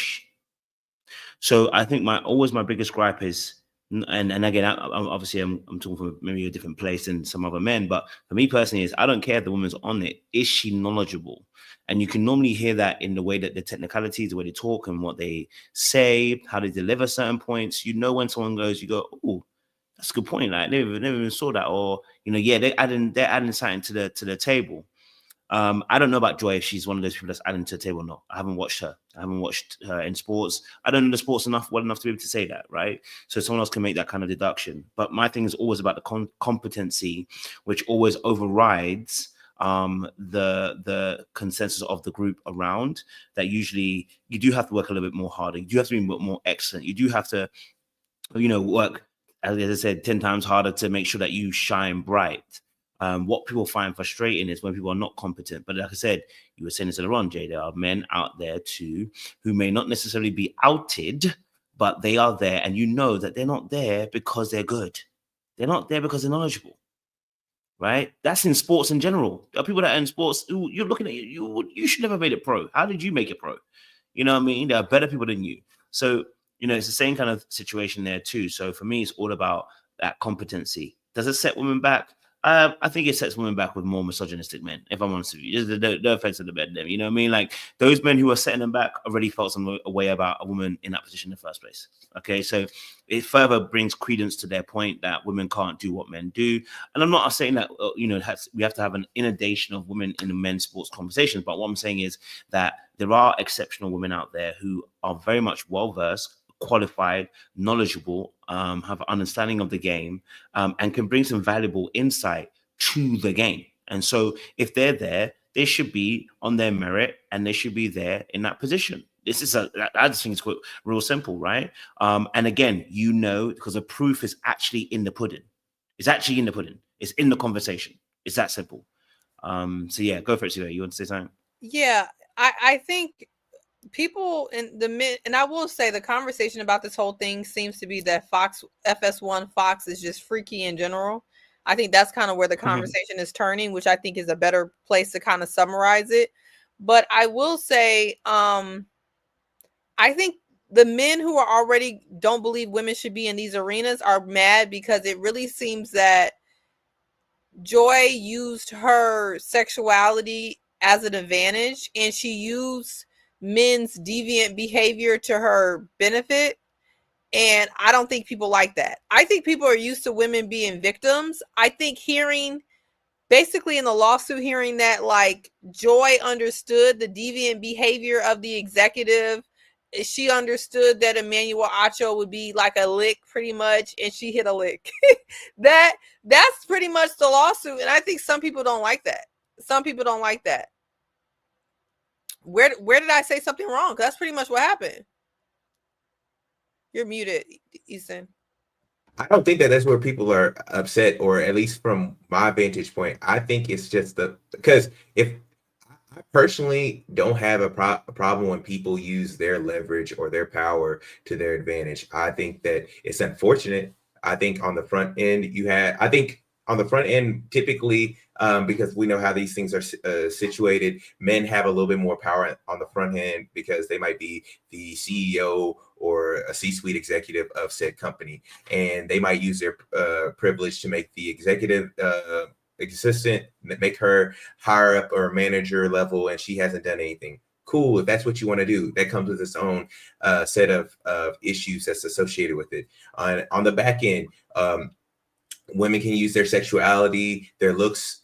So I think my biggest gripe is, and again, I'm talking from maybe a different place than some other men, but for me personally, is I don't care if the woman's on it. Is she knowledgeable? And you can normally hear that in the way that the technicalities, the way they talk and what they say, how they deliver certain points. When someone goes, you go, oh, that's a good point. Like they never even saw that, or they're adding something to the table. I don't know about Joy if she's one of those people that's adding to the table or not. I haven't watched her. I haven't watched her in sports. I don't know the sports well enough to be able to say that, right? So someone else can make that kind of deduction. But my thing is always about the competency, which always overrides the consensus of the group around. That usually you do have to work a little bit more harder. You do have to be more excellent. You do have to, work, as I said, 10 times harder to make sure that you shine bright. What people find frustrating is when people are not competent. But like I said, you were saying this earlier on, Jay, there are men out there too who may not necessarily be outed, but they are there, and that they're not there because they're good. They're not there because they're knowledgeable, right? That's in sports in general. There are people that are in sports who you're looking at, you should never have made it pro. How did you make it pro? You know what I mean? There are better people than you. So, it's the same kind of situation there too. So for me, it's all about that competency. Does it set women back? I think it sets women back with more misogynistic men, if I'm honest with you. No offense to the bed, them. You know what I mean? Like, those men who are setting them back already felt some way about a woman in that position in the first place. Okay, so it further brings credence to their point that women can't do what men do. And I'm not saying that, we have to have an inundation of women in the men's sports conversations. But what I'm saying is that there are exceptional women out there who are very much well-versed, qualified, knowledgeable, have an understanding of the game, and can bring some valuable insight to the game. And so if they're there, they should be on their merit, and they should be there in that position. I just think it's real simple, right? And again, because the proof is actually in the pudding. It's actually in the pudding. It's in the conversation. It's that simple. So yeah, go for it, Sue. You want to say something? Yeah, I think people in the mid, and I will say the conversation about this whole thing seems to be that FS1 Fox is just freaky in general. I think that's kind of where the conversation is turning, which I think is a better place to kind of summarize it. But I will say, I think the men who are already don't believe women should be in these arenas are mad because it really seems that Joy used her sexuality as an advantage, and she used men's deviant behavior to her benefit. And I don't think people like that. I think people are used to women being victims. I think basically in the lawsuit, hearing that like Joy understood the deviant behavior of the executive. She understood that Emmanuel Acho would be like a lick pretty much, and she hit a lick. That's pretty much the lawsuit. And I think some people don't like that. Some people don't like that. Where did I say something wrong? Because that's pretty much what happened. You're muted, Easton. I don't think that's where people are upset, or at least from my vantage point. I think it's just because if I personally don't have a problem when people use their leverage or their power to their advantage. I think that it's unfortunate. I think on the front end, typically, because we know how these things are situated, men have a little bit more power on the front end because they might be the CEO or a C-suite executive of said company, and they might use their privilege to make the executive assistant, make her higher up or manager level, and she hasn't done anything. Cool, if that's what you want to do, that comes with its own set of issues that's associated with it. On the back end, women can use their sexuality, their looks,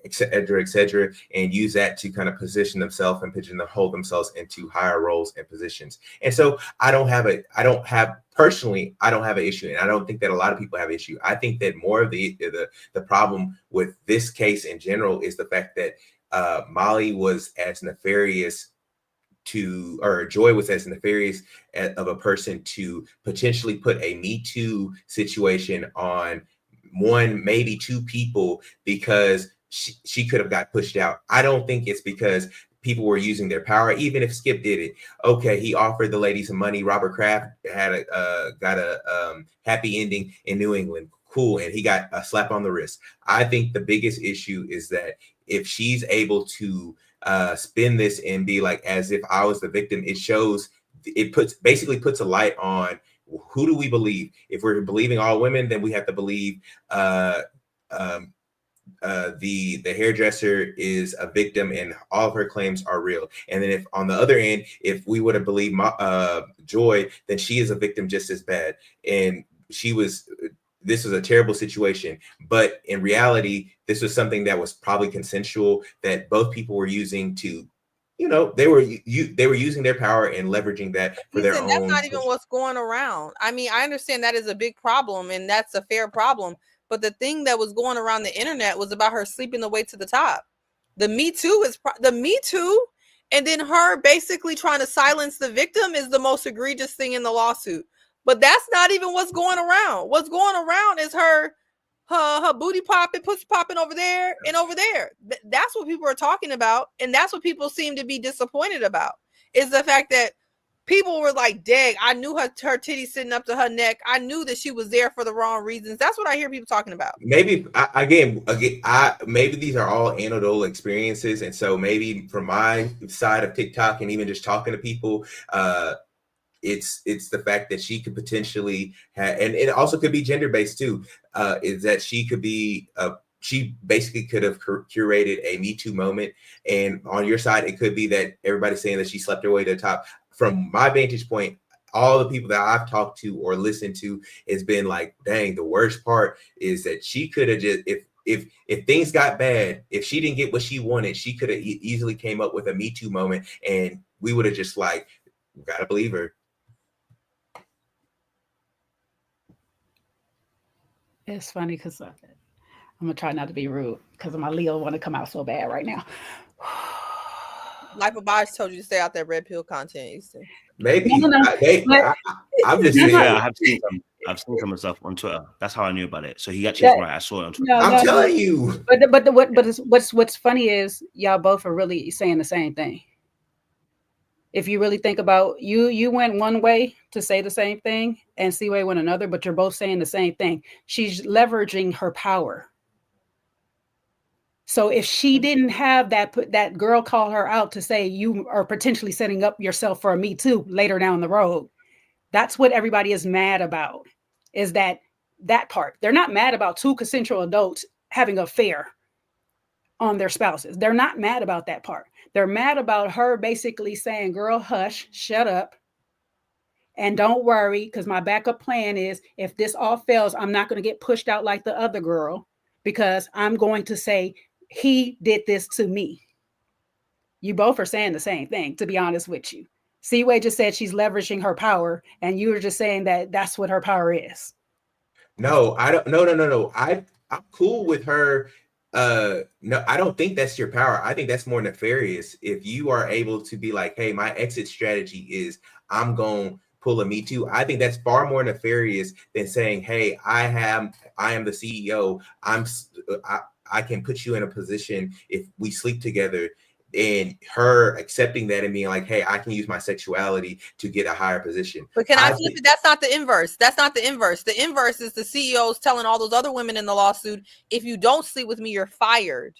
et cetera, and use that to kind of position themselves and pigeonhole themselves into higher roles and positions. And so I don't have an issue, and I don't think that a lot of people have an issue. I think that more of the problem with this case in general is the fact that Molly was as nefarious Joy was as nefarious of a person to potentially put a Me Too situation on one, maybe two people, because she could have got pushed out. I don't think it's because people were using their power. Even if Skip did it, okay, he offered the lady some money. Robert Kraft had got a happy ending in New England. Cool, and he got a slap on the wrist. I think the biggest issue is that if she's able to spin this and be like, as if I was the victim, it basically puts a light on who do we believe. If we're believing all women, then we have to believe the hairdresser is a victim and all of her claims are real. And then if on the other end, if we would have believed Joy, then she is a victim just as bad. And this was a terrible situation, but in reality, this was something that was probably consensual, that both people were using to, they were using their power and leveraging that for their own. That's not even what's going around. I mean, I understand that is a big problem, and that's a fair problem. But the thing that was going around the internet was about her sleeping the way to the top. The Me Too and then her basically trying to silence the victim is the most egregious thing in the lawsuit. But that's not even what's going around. What's going around is her booty popping, pussy popping over there and over there. That's what people are talking about. And that's what people seem to be disappointed about, is the fact that people were like, dang, I knew her titties sitting up to her neck. I knew that she was there for the wrong reasons. That's what I hear people talking about. Maybe, maybe these are all anecdotal experiences. And so maybe from my side of TikTok and even just talking to people, it's the fact that she could potentially have, and it also could be gender-based too, is that she could be she basically could have curated a Me Too moment. And on your side, it could be that everybody's saying that she slept her way to the top. From my vantage point, all the people that I've talked to or listened to has been like, dang, the worst part is that she could have just, if things got bad, if she didn't get what she wanted, she could have easily came up with a Me Too moment, and we would have just like, gotta believe her. It's funny because I'm gonna try not to be rude because my Leo want to come out so bad right now. Life of Bias told you to stay out that red pill content. Maybe. No. I'm just saying. Yeah, I've seen some of stuff on Twitter. That's how I knew about it. So he actually right. I saw it on Twitter. I'm telling you. But what's funny is y'all both are really saying the same thing. If you really think about you went one way to say the same thing and Seaway went another, but you're both saying the same thing. She's leveraging her power. So if she didn't have that girl call her out to say you are potentially setting up yourself for a Me Too later down the road, that's what everybody is mad about, is that part. They're not mad about two consensual adults having an affair on their spouses. They're not mad about that part. They're mad about her basically saying, girl, hush, shut up, and don't worry, because my backup plan is if this all fails, I'm not going to get pushed out like the other girl, because I'm going to say he did this to me. You both are saying the same thing, to be honest with you. Seaway just said she's leveraging her power, and you were just saying that that's what her power is. No, I don't. No. I'm cool with her. No, I don't think that's your power. I think that's more nefarious. If you are able to be like, hey, my exit strategy is I'm going to pull a Me Too. I think that's far more nefarious than saying, hey, I am the CEO. I can put you in a position if we sleep together and her accepting that and being like, hey, I can use my sexuality to get a higher position. But can I flip it? That's not the inverse. That's not the inverse. The inverse is the CEOs telling all those other women in the lawsuit, if you don't sleep with me, you're fired.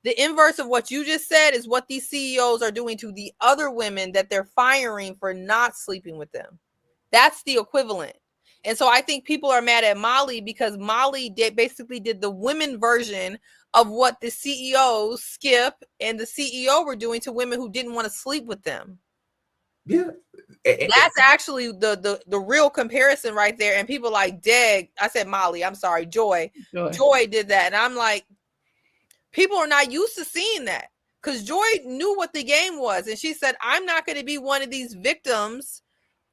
The inverse of what you just said is what these CEOs are doing to the other women that they're firing for not sleeping with them. That's the equivalent. And so I think people are mad at Molly because Molly basically did the women version of what the CEO, Skip, and the CEO were doing to women who didn't want to sleep with them. Yeah. That's actually the real comparison right there. And people like, Deg, I said Molly, I'm sorry, Joy did that. And I'm like, people are not used to seeing that because Joy knew what the game was. And she said, I'm not going to be one of these victims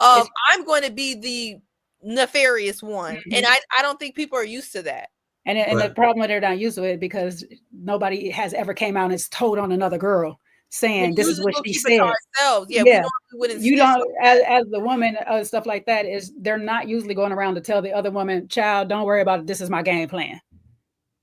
of, I'm going to be the nefarious one. And I don't think people are used to that. And the problem they're not used to it because nobody has ever came out and told on another girl saying this is what she said. Yeah, we wouldn't. You don't, as the woman, stuff like that is they're not usually going around to tell the other woman, child, don't worry about it. This is my game plan.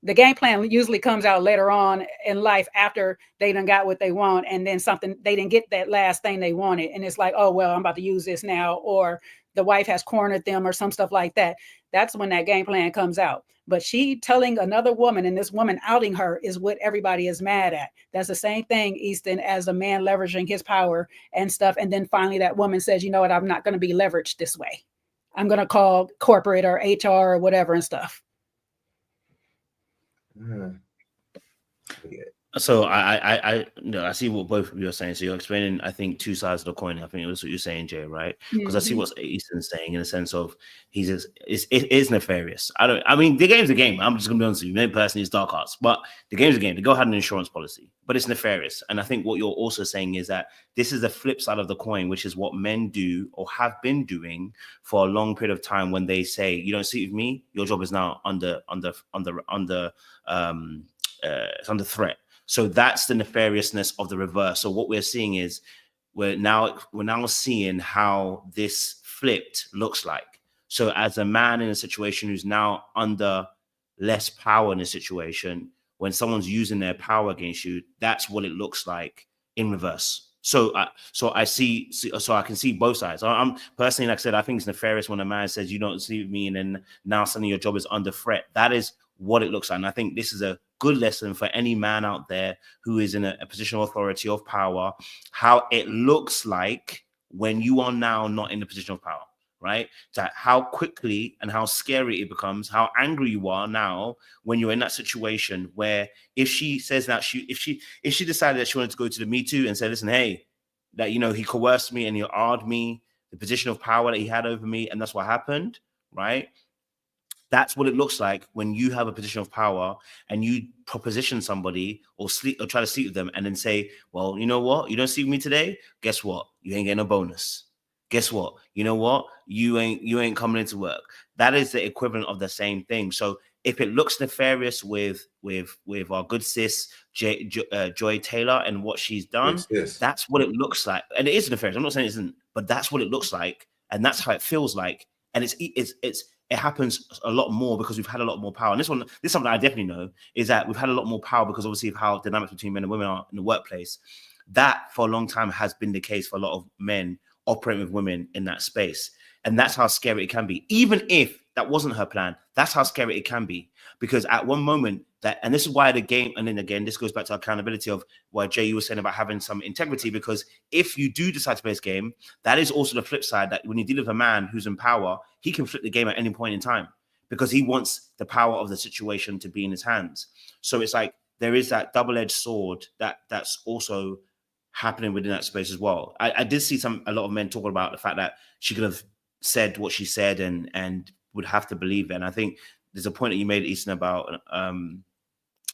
The game plan usually comes out later on in life after they done got what they want, and then something they didn't get that last thing they wanted, and it's like, oh well, I'm about to use this now, or the wife has cornered them, or some stuff like that. That's when that game plan comes out. But she telling another woman and this woman outing her is what everybody is mad at. That's the same thing, Easton, as a man leveraging his power and stuff. And then finally that woman says, you know what, I'm not going to be leveraged this way. I'm going to call corporate or HR or whatever and stuff. Yeah. So I see what both of you are saying. So you're explaining, I think, two sides of the coin. I think that's what you're saying, Jay, right? Because I see what Easton's saying in the sense of it is nefarious. I mean, the game's a game. I'm just gonna be honest with you. Me personally, it's dark arts, but the game's a game. The girl had an insurance policy, but it's nefarious. And I think what you're also saying is that this is the flip side of the coin, which is what men do or have been doing for a long period of time. When they say, "You don't sleep with me, your job is now under threat." So that's the nefariousness of the reverse. So what we're seeing is we're now seeing how this flipped looks like. So as a man in a situation who's now under less power in a situation, when someone's using their power against you, that's what it looks like in reverse. So I can see both sides. I'm personally, like I said, I think it's nefarious when a man says you don't see me, and then now suddenly your job is under threat. That is what it looks like. And I think this is a good lesson for any man out there who is in a position of authority, of power, how it looks like when you are now not in the position of power, right? So how quickly and how scary it becomes, how angry you are now when you're in that situation where if she says that if she decided that she wanted to go to the Me Too and say, listen, hey, that, you know, he coerced me and he argued me, the position of power that he had over me, and that's what happened, right? That's what it looks like when you have a position of power and you proposition somebody or try to sleep with them and then say, well, you know what? You don't sleep with me today? Guess what? You ain't getting a bonus. Guess what? You know what? You ain't coming into work. That is the equivalent of the same thing. So if it looks nefarious with our good sis Joy Taylor and what she's done, that's what it looks like. And it is nefarious. I'm not saying it isn't, but that's what it looks like, and that's how it feels like. And it happens a lot more because we've had a lot more power. And this is something I definitely know, is that we've had a lot more power because obviously of how dynamics between men and women are in the workplace. That for a long time has been the case for a lot of men operating with women in that space. And that's how scary it can be. Even if that wasn't her plan, that's how scary it can be. Because at one moment and this is why the game, and then again, this goes back to accountability of what Jay, you were saying about having some integrity, because if you do decide to play this game, that is also the flip side, that when you deal with a man who's in power, he can flip the game at any point in time because he wants the power of the situation to be in his hands. So it's like there is that double-edged sword that's also happening within that space as well. I did see a lot of men talking about the fact that she could have said what she said and would have to believe it. And I think there's a point that you made, Easton, about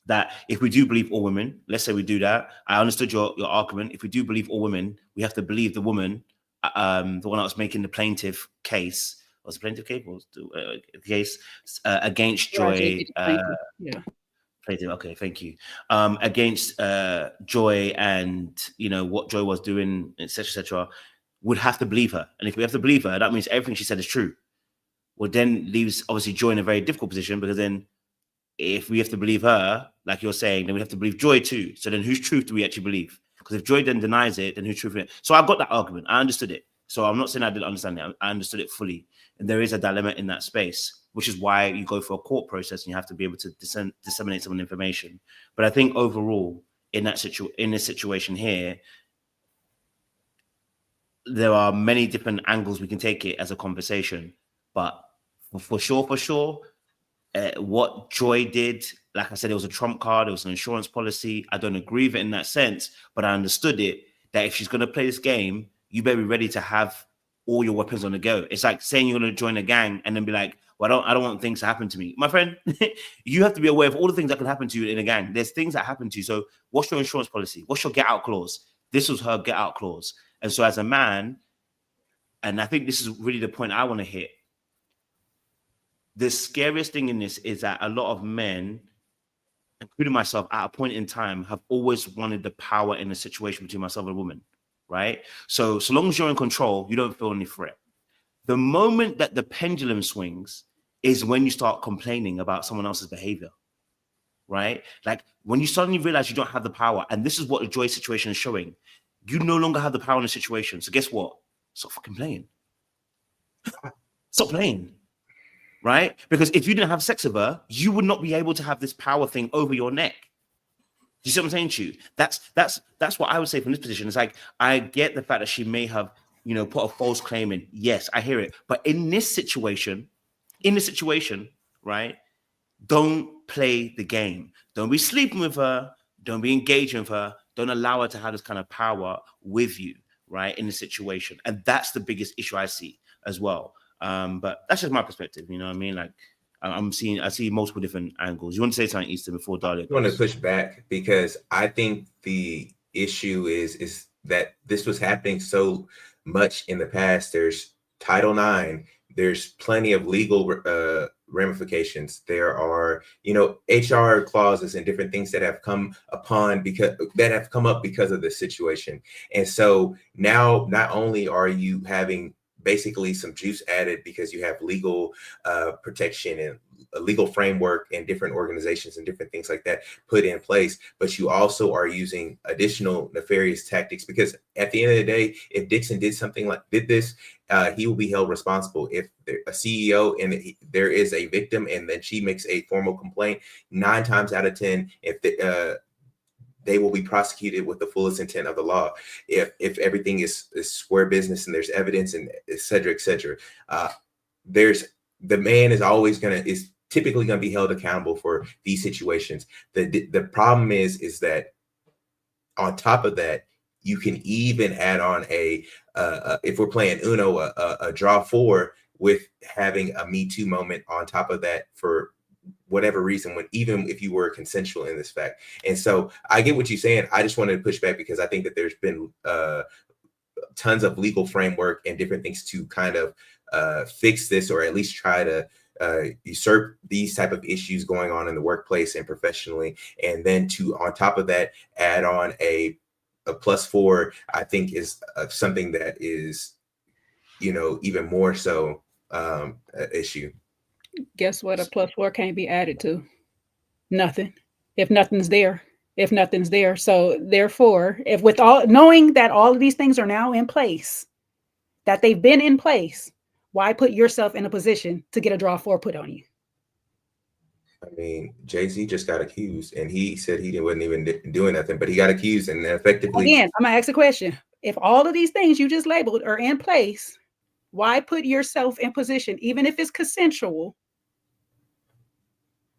that if we do believe all women, let's say we do that. I understood your argument. If we do believe all women, we have to believe the woman, the one that was making the plaintiff case. Was the plaintiff case? Was the case against Joy? Plaintiff. Okay, thank you. Against Joy and what Joy was doing, etc., would have to believe her. And if we have to believe her, that means everything she said is true. Well, then leaves obviously Joy in a very difficult position, because then if we have to believe her, like you're saying, then we have to believe Joy too. So then whose truth do we actually believe? Because if Joy then denies it, then who's truthful? So I got that argument. I understood it. So I'm not saying I didn't understand it. I understood it fully. And there is a dilemma in that space, which is why you go for a court process and you have to be able to disseminate some information. But I think overall, in this situation here, there are many different angles we can take it as a conversation. But for sure, what Joy did, like I said, it was a trump card. It was an insurance policy. I don't agree with it in that sense, but I understood it, that if she's going to play this game, you better be ready to have all your weapons on the go. It's like saying you're going to join a gang and then be like, well, I don't want things to happen to me. My friend, you have to be aware of all the things that can happen to you in a gang. There's things that happen to you. So what's your insurance policy? What's your get out clause? This was her get out clause. And so as a man, and I think this is really the point I want to hit, the scariest thing in this is that a lot of men, including myself, at a point in time, have always wanted the power in a situation between myself and a woman, right? So long as you're in control, you don't feel any threat. The moment that the pendulum swings is when you start complaining about someone else's behavior, right? Like when you suddenly realize you don't have the power, and this is what the Joy situation is showing, you no longer have the power in the situation. So guess what? Stop fucking playing. Stop playing. Right? Because if you didn't have sex with her, you would not be able to have this power thing over your neck. Do you see what I'm saying to you? That's what I would say from this position. It's like, I get the fact that she may have, put a false claim in. Yes, I hear it. But in this situation, right? Don't play the game. Don't be sleeping with her. Don't be engaging with her. Don't allow her to have this kind of power with you, right? In the situation. And that's the biggest issue I see as well. But that's just my perspective, you know what I mean? Like, I see multiple different angles. You want to say something, Easton, before Dahlia goes? I want to push back because I think the issue is that this was happening so much in the past. There's Title IX. There's plenty of legal ramifications. There are, HR clauses and different things that have come up because of this situation. And so now not only are you having basically some juice added because you have legal protection and a legal framework and different organizations and different things like that put in place, but you also are using additional nefarious tactics, because at the end of the day, if Dixon did this, he will be held responsible. If a CEO and there is a victim and then she makes a formal complaint, 9 times out of 10, if they will be prosecuted with the fullest intent of the law. If everything is square business and there's evidence and et cetera, the man is typically going to be held accountable for these situations. The problem is that on top of that, you can even add on if we're playing Uno, a draw 4 with having a Me Too moment on top of that for whatever reason, even if you were consensual in this fact. And so I get what you're saying. I just wanted to push back because I think that there's been tons of legal framework and different things to kind of fix this, or at least try to usurp these type of issues going on in the workplace and professionally. And then on top of that, add on a +4, I think is something that is, even more so an issue. Guess what? A +4 can't be added to nothing if nothing's there. So therefore, if with all knowing that all of these things are now in place, that they've been in place, why put yourself in a position to get a draw 4 put on you? I mean, Jay-Z just got accused and he said he wasn't even doing nothing, but he got accused and effectively. Again, I'm gonna ask a question. If all of these things you just labeled are in place, why put yourself in position, even if it's consensual,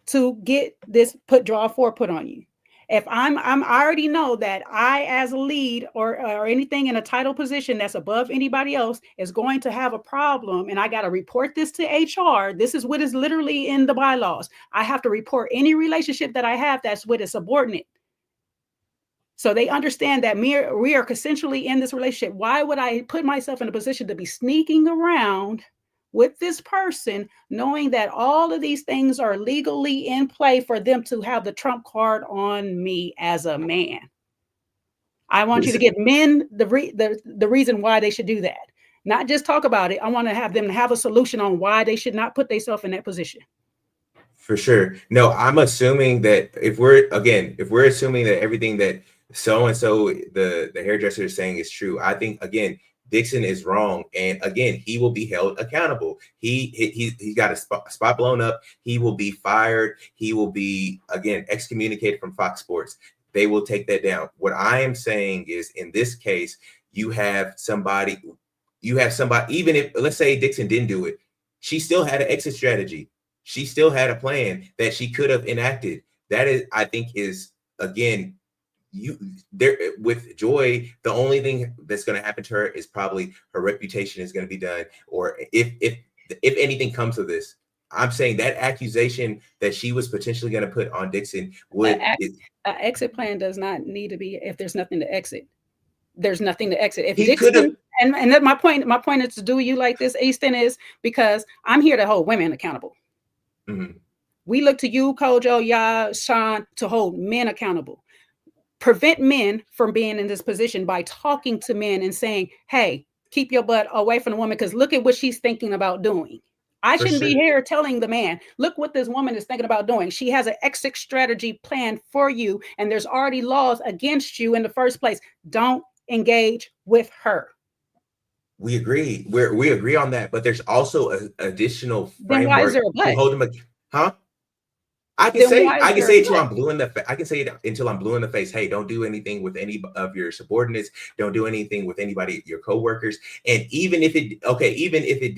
to get this draw 4 put on you? If I already know that I, as a lead or anything in a title position that's above anybody else, is going to have a problem, and I got to report this to HR. This is what is literally in the bylaws. I have to report any relationship that I have that's with a subordinate. So they understand that we are consensually in this relationship. Why would I put myself in a position to be sneaking around with this person, knowing that all of these things are legally in play for them to have the trump card on me as a man? I want you to give men the reason why they should do that. Not just talk about it. I want to have them have a solution on why they should not put themselves in that position. For sure. No, I'm assuming that if we're assuming that everything that so and so the hairdresser is saying is true. I think again, Dixon is wrong, and again, he will be held accountable. He got a spot blown up. He will be fired. He will be again excommunicated from Fox Sports. They will take that down. What I am saying is, in this case, you have somebody, even if, let's say Dixon didn't do it, she still had an exit strategy. She still had a plan that she could have enacted. That is, I think, is again, you there with Joy, the only thing that's going to happen to her is probably her reputation is going to be done, or if anything comes of this. I'm saying that accusation that she was potentially going to put on Dixon would an exit plan does not need to be if there's nothing to exit. There's nothing to exit. If he Dixon, and that my point is to do you like this, Easton, is because I'm here to hold women accountable. Mm-hmm. We look to you, Kojo, Ya, Sean, to hold men accountable. Prevent men from being in this position by talking to men and saying, hey, keep your butt away from the woman because look at what she's thinking about doing. I shouldn't be here telling the man, look what this woman is thinking about doing. She has an exit strategy plan for you, and there's already laws against you in the first place. Don't engage with her. We agree. We agree on that, but there's also an additional Then why is framework there a but? to hold them. Huh? I can say it until I'm blue in the. I can say it until I'm blue in the face. Hey, don't do anything with any of your subordinates. Don't do anything with anybody, your coworkers. And even if it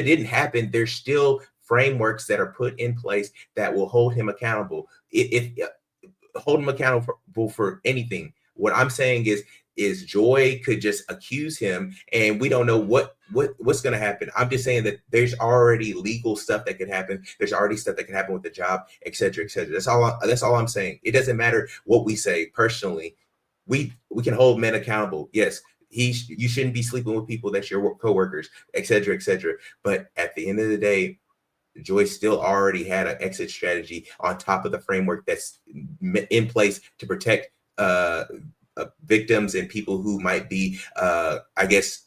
didn't happen, there's still frameworks that are put in place that will hold him accountable. Hold him accountable for anything. What I'm saying is Joy could just accuse him, and we don't know what's going to happen. I'm just saying that there's already legal stuff that could happen. There's already stuff that can happen with the job, et cetera, et cetera. That's all I'm saying. It doesn't matter what we say personally. We can hold men accountable. Yes, you shouldn't be sleeping with people that's your coworkers, et cetera, et cetera. But at the end of the day, Joy still already had an exit strategy on top of the framework that's in place to protect victims and people who might be, I guess,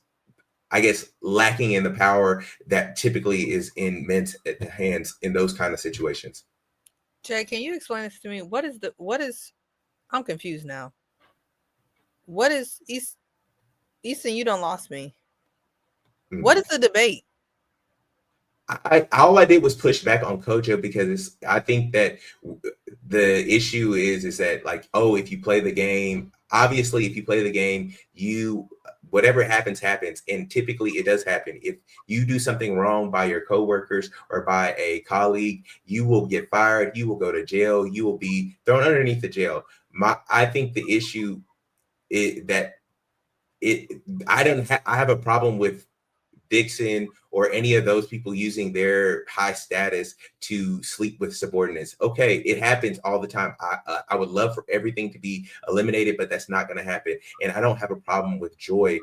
lacking in the power that typically is in men's hands in those kind of situations. Jay, can you explain this to me? What is? I'm confused now. What is Easton? You done lost me. Mm-hmm. What is the debate? All I did was push back on Kojo because I think that the issue is that, like, oh, if you play the game, obviously, if you play the game, whatever happens, and typically it does happen. If you do something wrong by your coworkers or by a colleague, you will get fired. You will go to jail. You will be thrown underneath the jail. I think the issue is that I have a problem with Dixon or any of those people using their high status to sleep with subordinates. Okay, it happens all the time. I would love for everything to be eliminated, but that's not going to happen. And I don't have a problem with Joy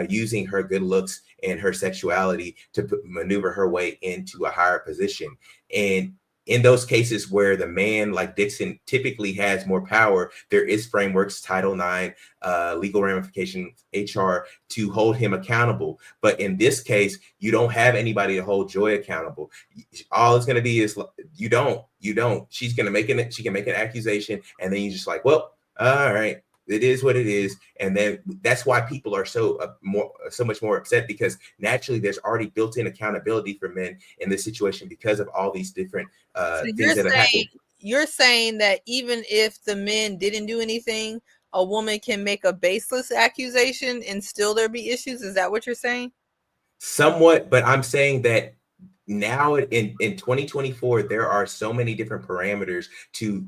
using her good looks and her sexuality to maneuver her way into a higher position. And in those cases where the man like Dixon typically has more power, there is frameworks, Title IX, legal ramifications, HR, to hold him accountable. But in this case, you don't have anybody to hold Joy accountable. All it's going to be is you don't. She can make an accusation, and then you're just like, well, all right. It is what it is, and then that's why people are so much more upset, because naturally there's already built-in accountability for men in this situation because of all these different things that have happened. You're saying that even if the men didn't do anything, a woman can make a baseless accusation and still there be issues? Is that what you're saying? Somewhat, but I'm saying that now in 2024 there are so many different parameters to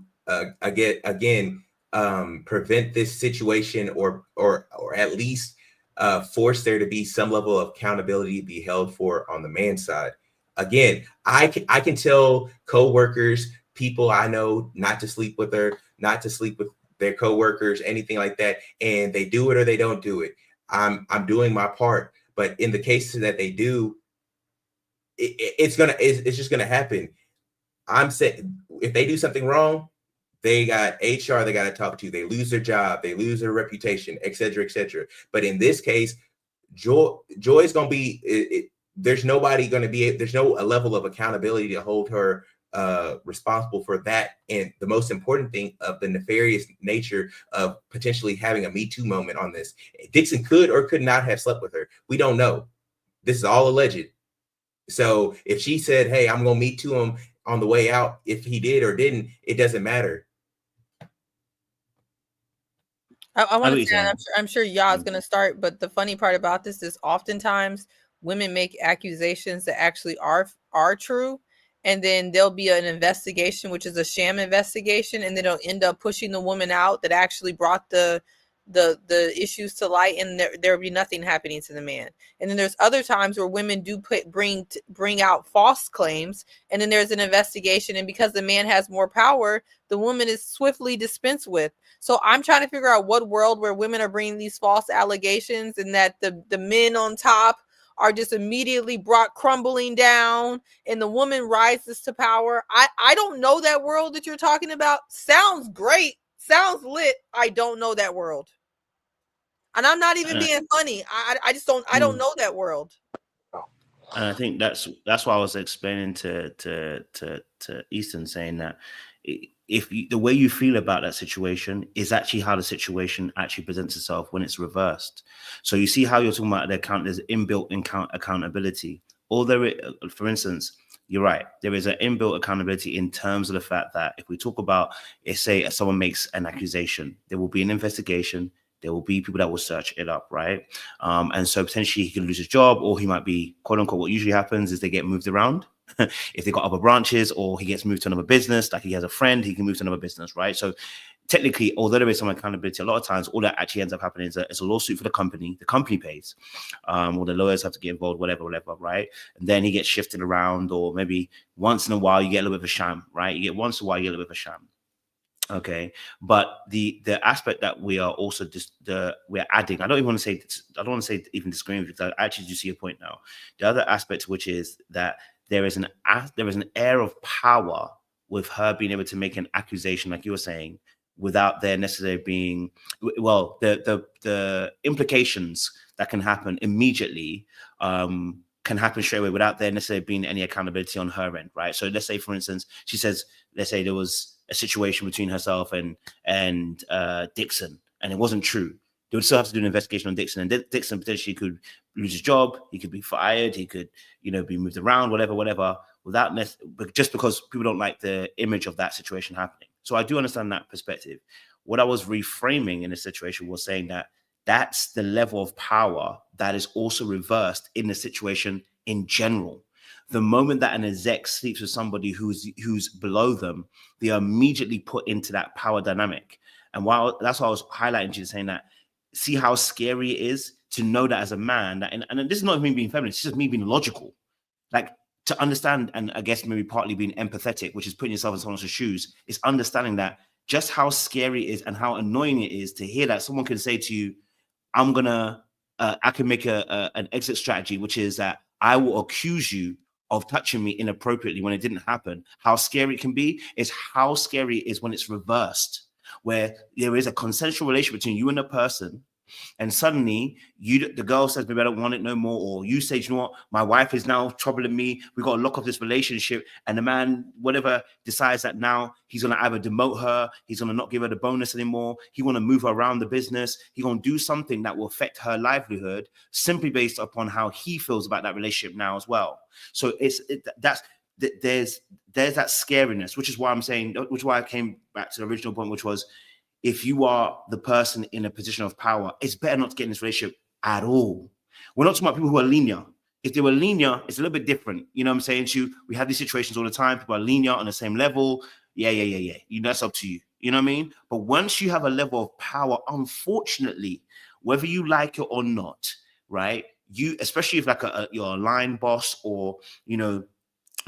prevent this situation or at least force there to be some level of accountability to be held for on the man's side. Again, I can tell coworkers, people I know, not to sleep with their coworkers, anything like that, and they do it or they don't do it. I'm doing my part, but in the cases that they do, it's just gonna happen. I'm saying if they do something wrong, they got HR they got to talk to. They lose their job. They lose their reputation, et cetera, et cetera. But in this case, Joy's going to be, there's no level of accountability to hold her responsible for that. And the most important thing of the nefarious nature of potentially having a Me Too moment on this. Dixon could or could not have slept with her. We don't know. This is all alleged. So if she said, hey, I'm going to Me Too him on the way out, if he did or didn't, it doesn't matter. I want to say, I'm sure y'all is going to start, but the funny part about this is oftentimes women make accusations that actually are true, and then there'll be an investigation, which is a sham investigation, and then it'll end up pushing the woman out that actually brought the issues to light, and there'll be nothing happening to the man. And then there's other times where women do bring out false claims, and then there's an investigation, and because the man has more power, the woman is swiftly dispensed with. So I'm trying to figure out what world where women are bringing these false allegations, and that the men on top are just immediately brought crumbling down, and the woman rises to power. I don't know that world that you're talking about. Sounds great. Sounds lit. I don't know that world. And I'm not even being funny. I just don't, I don't know that world. And I think that's why I was explaining to Easton, saying that if the way you feel about that situation is actually how the situation actually presents itself when it's reversed. So you see how you're talking about there's inbuilt accountability. Or for instance, you're right. There is an inbuilt accountability in terms of the fact that if we talk about, say someone makes an accusation, there will be an investigation. There will be people that will search it up, right? And so potentially he could lose his job, or he might be, quote unquote, what usually happens is they get moved around. If they got other branches, or he gets moved to another business, like he has a friend, he can move to another business, right? So technically, although there is some accountability, a lot of times all that actually ends up happening is a lawsuit for the company pays, or the lawyers have to get involved, whatever, right? And then he gets shifted around, or maybe once in a while you get a little bit of a sham, right? Okay, but the aspect that we are also we're adding, I don't want to say even disagreeing, because I actually do see a point now. The other aspect, which is that there is an air of power with her being able to make an accusation, like you were saying, without there necessarily being, well, the implications that can happen immediately can happen straight away without there necessarily being any accountability on her end, right? So let's say, for instance, she says, let's say there was a situation between herself and Dixon, and it wasn't true. They would still have to do an investigation on Dixon, and Dixon potentially could lose his job, he could be fired, he could, be moved around, whatever, without but just because people don't like the image of that situation happening. So I do understand that perspective. What I was reframing in this situation was saying that that's the level of power that is also reversed in the situation in general. The moment that an exec sleeps with somebody who's below them, they are immediately put into that power dynamic. And while that's why I was highlighting to you, saying that, see how scary it is to know that as a man, that, and this is not me being feminist, it's just me being logical. Like, to understand, and I guess maybe partly being empathetic, which is putting yourself in someone else's shoes, is understanding that just how scary it is and how annoying it is to hear that someone can say to you, I can make an exit strategy, which is that I will accuse you of touching me inappropriately when it didn't happen. How scary it can be is how scary it is when it's reversed, where there is a consensual relationship between you and the person, and suddenly the girl says, maybe I don't want it no more, or you say, you know what, my wife is now troubling me, we got to lock off this relationship, and the man, whatever, decides that now he's going to either demote her, he's going to not give her the bonus anymore, he want to move her around the business, he's going to do something that will affect her livelihood simply based upon how he feels about that relationship now as well. So there's that scariness, which is why I'm saying, which is why I came back to the original point, which was, if you are the person in a position of power, it's better not to get in this relationship at all. We're not talking about people who are linear. If they were linear, it's a little bit different. You know what I'm saying to you? We have these situations all the time. People are linear on the same level. Yeah. That's up to you. You know what I mean? But once you have a level of power, unfortunately, whether you like it or not, right? You, especially if you're a line boss, or, you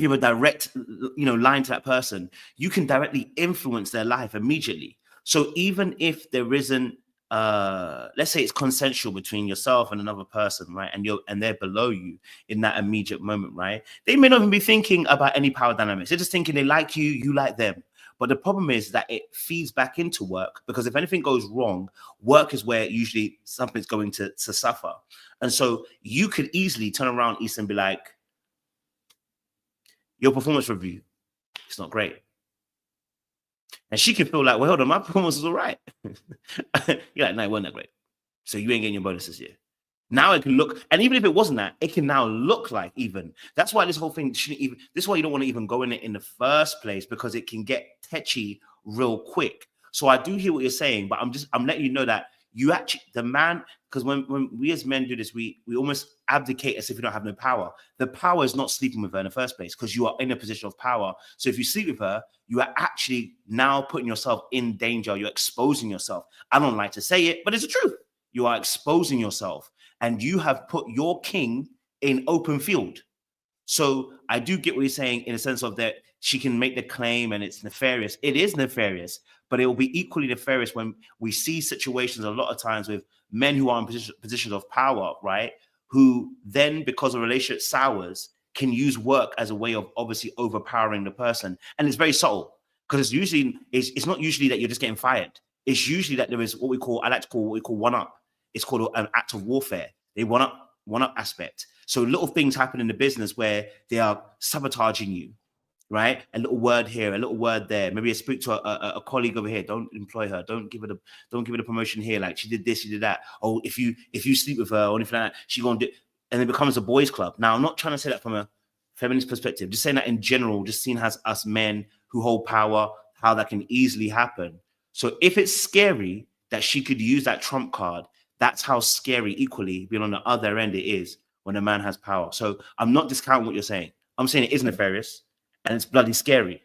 have a direct, line to that person, you can directly influence their life immediately. So even if there isn't, let's say it's consensual between yourself and another person, right? And they're below you in that immediate moment, right? They may not even be thinking about any power dynamics. They're just thinking they like you, you like them. But the problem is that it feeds back into work, because if anything goes wrong, work is where usually something's going to suffer. And so you could easily turn around, East, and be like, your performance review, It's not great. And she can feel like, well, hold on, my performance was all right. You're like, no, it wasn't that great. So you ain't getting your bonus this year. Now it can look, and even if it wasn't that, it can now look like even. That's why this whole thing shouldn't even, this is why you don't want to even go in it in the first place, because it can get tetchy real quick. So I do hear what you're saying, but I'm letting you know that you actually, the man, because when we as men do this, we almost abdicate as if we don't have no power. The power is not sleeping with her in the first place, because you are in a position of power. So if you sleep with her, you are actually now putting yourself in danger. You're exposing yourself. I don't like to say it, but it's the truth. You are exposing yourself, and you have put your king in open field. So I do get what you're saying in the sense of that she can make the claim and it's nefarious. It is nefarious, but it will be equally nefarious when we see situations a lot of times with men who are in positions of power, right? Who then, because a relationship sours, can use work as a way of obviously overpowering the person. And it's very subtle, because it's not usually that you're just getting fired. It's usually that there is what we call, I like to call what we call one-up. It's called an act of warfare. They one-up aspect. So little things happen in the business where they are sabotaging you, right? A little word here, a little word there. Maybe I speak to a colleague over here. Don't employ her. Don't give her the promotion here. Like, she did this, she did that. Oh, if you sleep with her or anything like that, she gonna do. And it becomes a boys' club. Now, I'm not trying to say that from a feminist perspective. Just saying that in general, just seeing as us men who hold power, how that can easily happen. So if it's scary that she could use that trump card, that's how scary equally, being on the other end, it is when a man has power. So I'm not discounting what you're saying. I'm saying it is nefarious and it's bloody scary.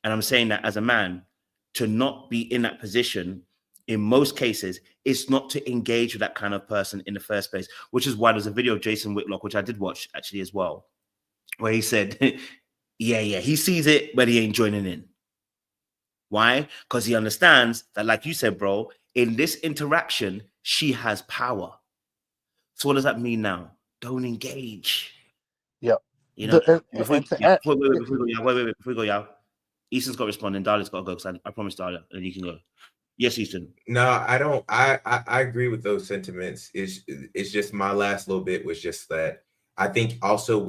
And I'm saying that as a man, to not be in that position, in most cases, is not to engage with that kind of person in the first place, which is why there's a video of Jason Whitlock, which I did watch actually as well, where he said, yeah, he sees it, but he ain't joining in. Why? Because he understands that, like you said, bro, in this interaction, she has power. So what does that mean now? Don't engage. Yep. You know, before we go, y'all. Easton's got to respond, and Dahlia's got to go, because I promised Dahlia, and you can go. Yes, Easton. No, I don't. I agree with those sentiments. It's just my last little bit was just that I think also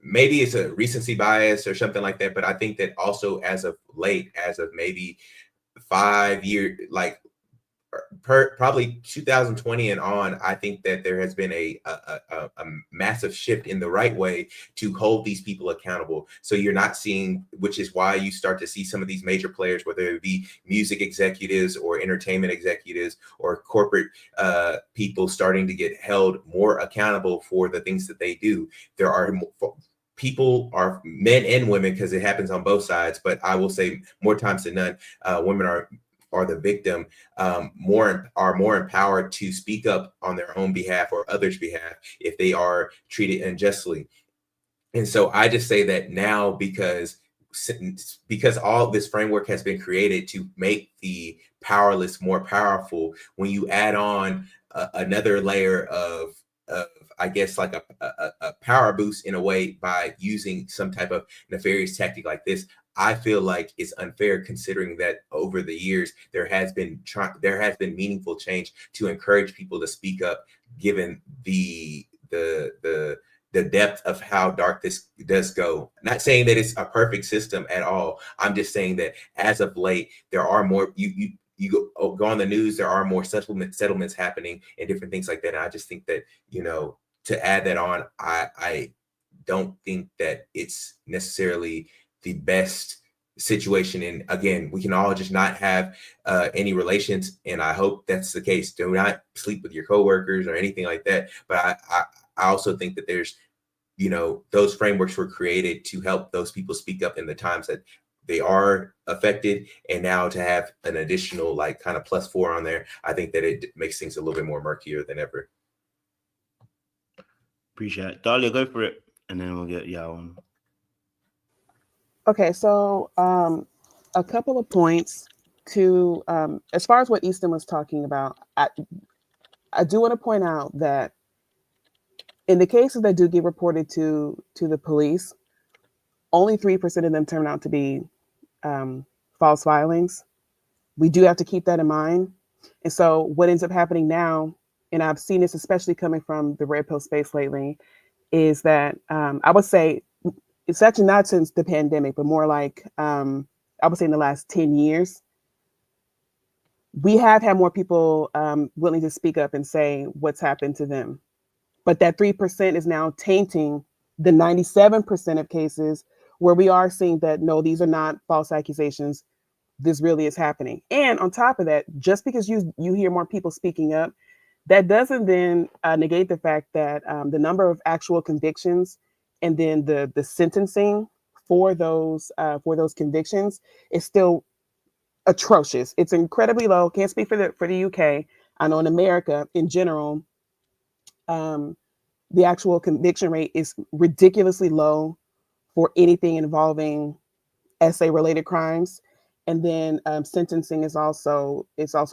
maybe it's a recency bias or something like that, but I think that also as of maybe 5 years, like probably 2020 and on, I think that there has been a massive shift in the right way to hold these people accountable. So you're not seeing, which is why you start to see some of these major players, whether it be music executives or entertainment executives or corporate people, starting to get held more accountable for the things that they do. There are people, are men and women, because it happens on both sides, but I will say more times than none, women are the victim, are more empowered to speak up on their own behalf or others' behalf if they are treated unjustly. And so I just say that now, because all this framework has been created to make the powerless more powerful, when you add on another layer of I guess like a power boost in a way by using some type of nefarious tactic like this, I feel like it's unfair, considering that over the years there has been meaningful change to encourage people to speak up, given the depth of how dark this does go. Not saying that it's a perfect system at all. I'm just saying that as of late, there are more, you go on the news, there are more settlements happening and different things like that. And I just think that, to add that on, I don't think that it's necessarily the best situation. And again, we can all just not have any relations, and I hope that's the case. Do not sleep with your coworkers or anything like that. But I also think that there's, those frameworks were created to help those people speak up in the times that they are affected, and now to have an additional like kind of +4 on there, I think that it makes things a little bit more murkier than ever. Appreciate it. Dahlia, go for it, and then we'll get Yao on. Okay, so a couple of points to as far as what Easton was talking about, I do want to point out that in the cases that do get reported to the police, only 3% of them turn out to be false filings. We do have to keep that in mind. And so what ends up happening now, and I've seen this especially coming from the red pill space lately, is that I would say it's actually not since the pandemic, but more like I would say in the last 10 years, we have had more people willing to speak up and say what's happened to them. But that 3% is now tainting the 97% of cases where we are seeing that, no, these are not false accusations. This really is happening. And on top of that, just because you hear more people speaking up, that doesn't then negate the fact that the number of actual convictions and then the sentencing for those convictions is still atrocious. It's incredibly low. Can't speak for the UK. I know in America in general, the actual conviction rate is ridiculously low for anything involving essay related crimes. And then sentencing is also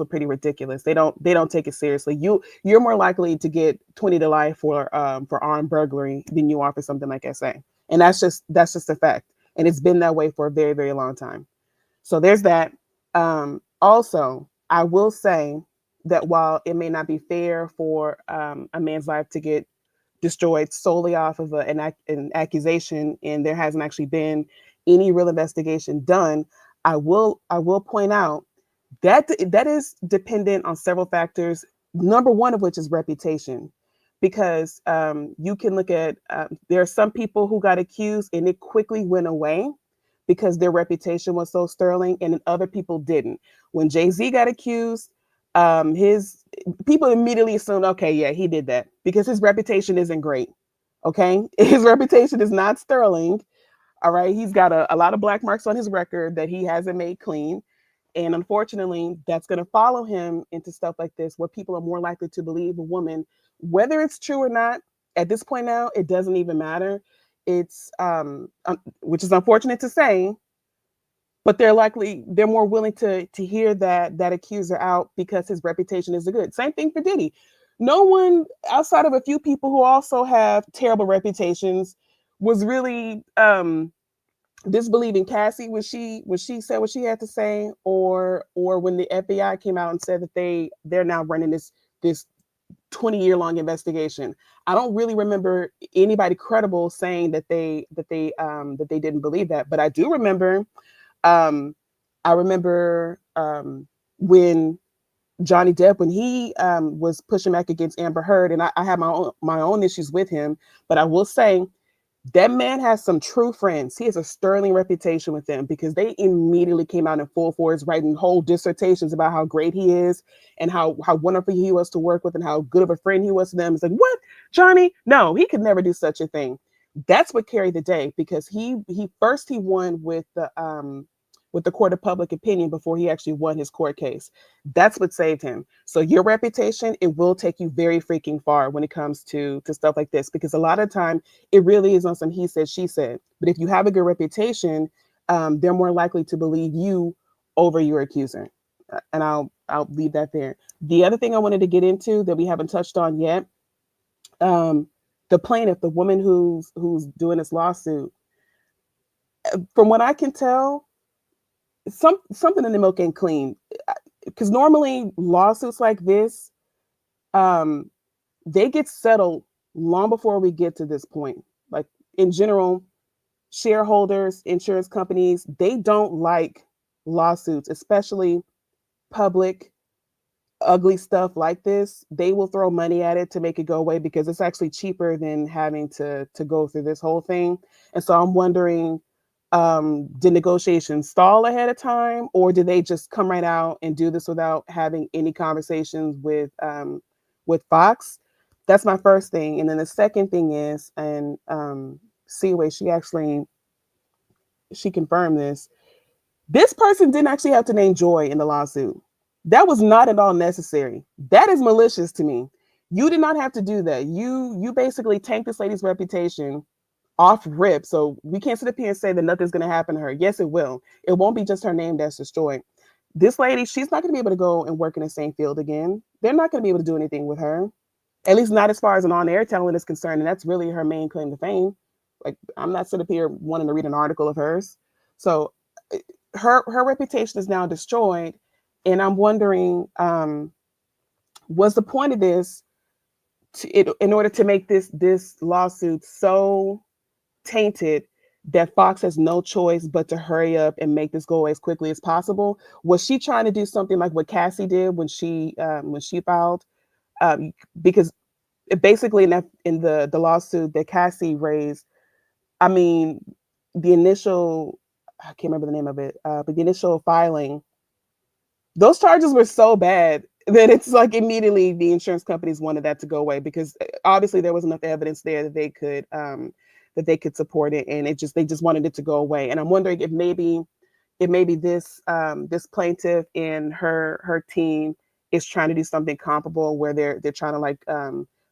pretty ridiculous. They don't take it seriously. You're more likely to get 20 to life for armed burglary than you are for something like essay, and that's just a fact. And it's been that way for a very, very long time. So there's that. Also, I will say that while it may not be fair for a man's life to get destroyed solely off of an accusation, and there hasn't actually been any real investigation done, I will point out that that is dependent on several factors. Number one of which is reputation, because you can look at there are some people who got accused and it quickly went away because their reputation was so sterling, and then other people didn't. When Jay-Z got accused, his people immediately assumed, okay, yeah, he did that because his reputation isn't great. Okay, his reputation is not sterling. All right, he's got a lot of black marks on his record that he hasn't made clean. And unfortunately, that's going to follow him into stuff like this, where people are more likely to believe a woman, whether it's true or not. At this point now, it doesn't even matter. It's which is unfortunate to say, but they're more willing to hear that accuser out because his reputation is good. Same thing for Diddy. No one outside of a few people who also have terrible reputations was really disbelieving Cassie when she said what she had to say, or when the FBI came out and said that they're now running this 20-year long investigation. I don't really remember anybody credible saying that they didn't believe that, but I do remember. I remember when Johnny Depp, when he was pushing back against Amber Heard, and I have my own issues with him, but I will say that man has some true friends. He has a sterling reputation with them because they immediately came out in full force, writing whole dissertations about how great he is and how wonderful he was to work with and how good of a friend he was to them. It's like, what, Johnny? No, he could never do such a thing. That's what carried the day, because he won with the court of public opinion before he actually won his court case. That's what saved him. So your reputation, it will take you very freaking far when it comes to stuff like this, because a lot of time it really is on some he said, she said. But if you have a good reputation, they're more likely to believe you over your accuser. And I'll leave that there. The other thing I wanted to get into that we haven't touched on yet, the plaintiff, the woman who's doing this lawsuit, from what I can tell, something in the milk ain't clean. Because normally lawsuits like this, they get settled long before we get to this point. Like in general, shareholders, insurance companies, they don't like lawsuits, especially public ugly stuff like this. They will throw money at it to make it go away because it's actually cheaper than having to go through this whole thing. And so I'm wondering, did negotiations stall ahead of time, or did they just come right out and do this without having any conversations with Fox? That's my first thing. And then the second thing is, and Seaway, she confirmed this. This person didn't actually have to name Joy in the lawsuit. That was not at all necessary. That is malicious to me. You did not have to do that. You basically tanked this lady's reputation off rip. So we can't sit up here and say that nothing's going to happen to her. Yes, it will. It won't be just her name that's destroyed. This lady, she's not going to be able to go and work in the same field again. They're not going to be able to do anything with her, at least not as far as an on-air talent is concerned. And that's really her main claim to fame. Like, I'm not sitting up here wanting to read an article of hers. So her reputation is now destroyed. And I'm wondering, was the point of this in order to make this lawsuit so tainted that Fox has no choice but to hurry up and make this go away as quickly as possible? Was she trying to do something like what Cassie did when she filed? Because basically in the lawsuit that Cassie raised, I mean, the initial, I can't remember the name of it, but the initial filing, those charges were so bad that it's like immediately the insurance companies wanted that to go away, because obviously there was enough evidence there that they could support it, and they just wanted it to go away. And I'm wondering if maybe this this plaintiff and her team is trying to do something comparable, where they're trying to like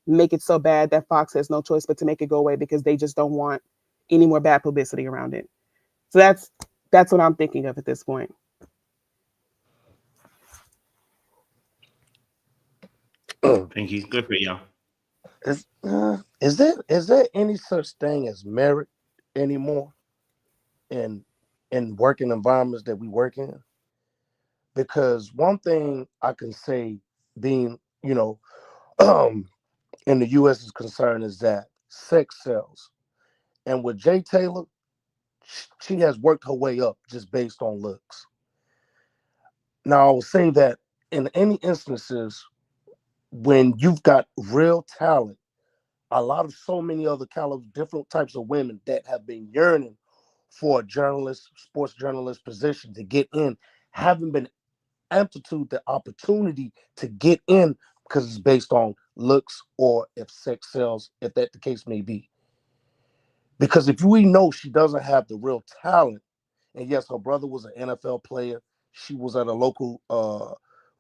make it so bad that Fox has no choice but to make it go away, because they just don't want any more bad publicity around it. So that's what I'm thinking of at this point. Thank you. Go for it, y'all. Is there any such thing as merit anymore in working environments that we work in? Because one thing I can say, being in the U.S. is concerned, is that sex sells, and with Jay Taylor, she has worked her way up just based on looks. Now, I will say that in any instances when you've got real talent, a lot of so many other different types of women that have been yearning for a journalist, sports journalist position to get in, haven't been amplitude the opportunity to get in because it's based on looks, or if sex sells, if that the case may be. Because if we know she doesn't have the real talent, and yes, her brother was an NFL player, she was at a local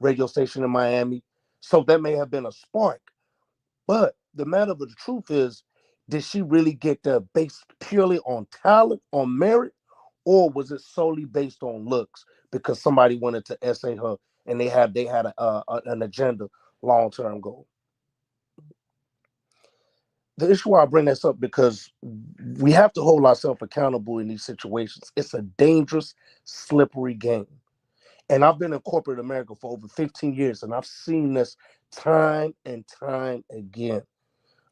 radio station in Miami, so that may have been a spark. But the matter of the truth is, did she really get there based purely on talent, on merit, or was it solely based on looks because somebody wanted to essay her and they had an agenda, long-term goal? The issue why I bring this up, because we have to hold ourselves accountable in these situations. It's a dangerous, slippery game. And I've been in corporate America for over 15 years, and I've seen this time and time again.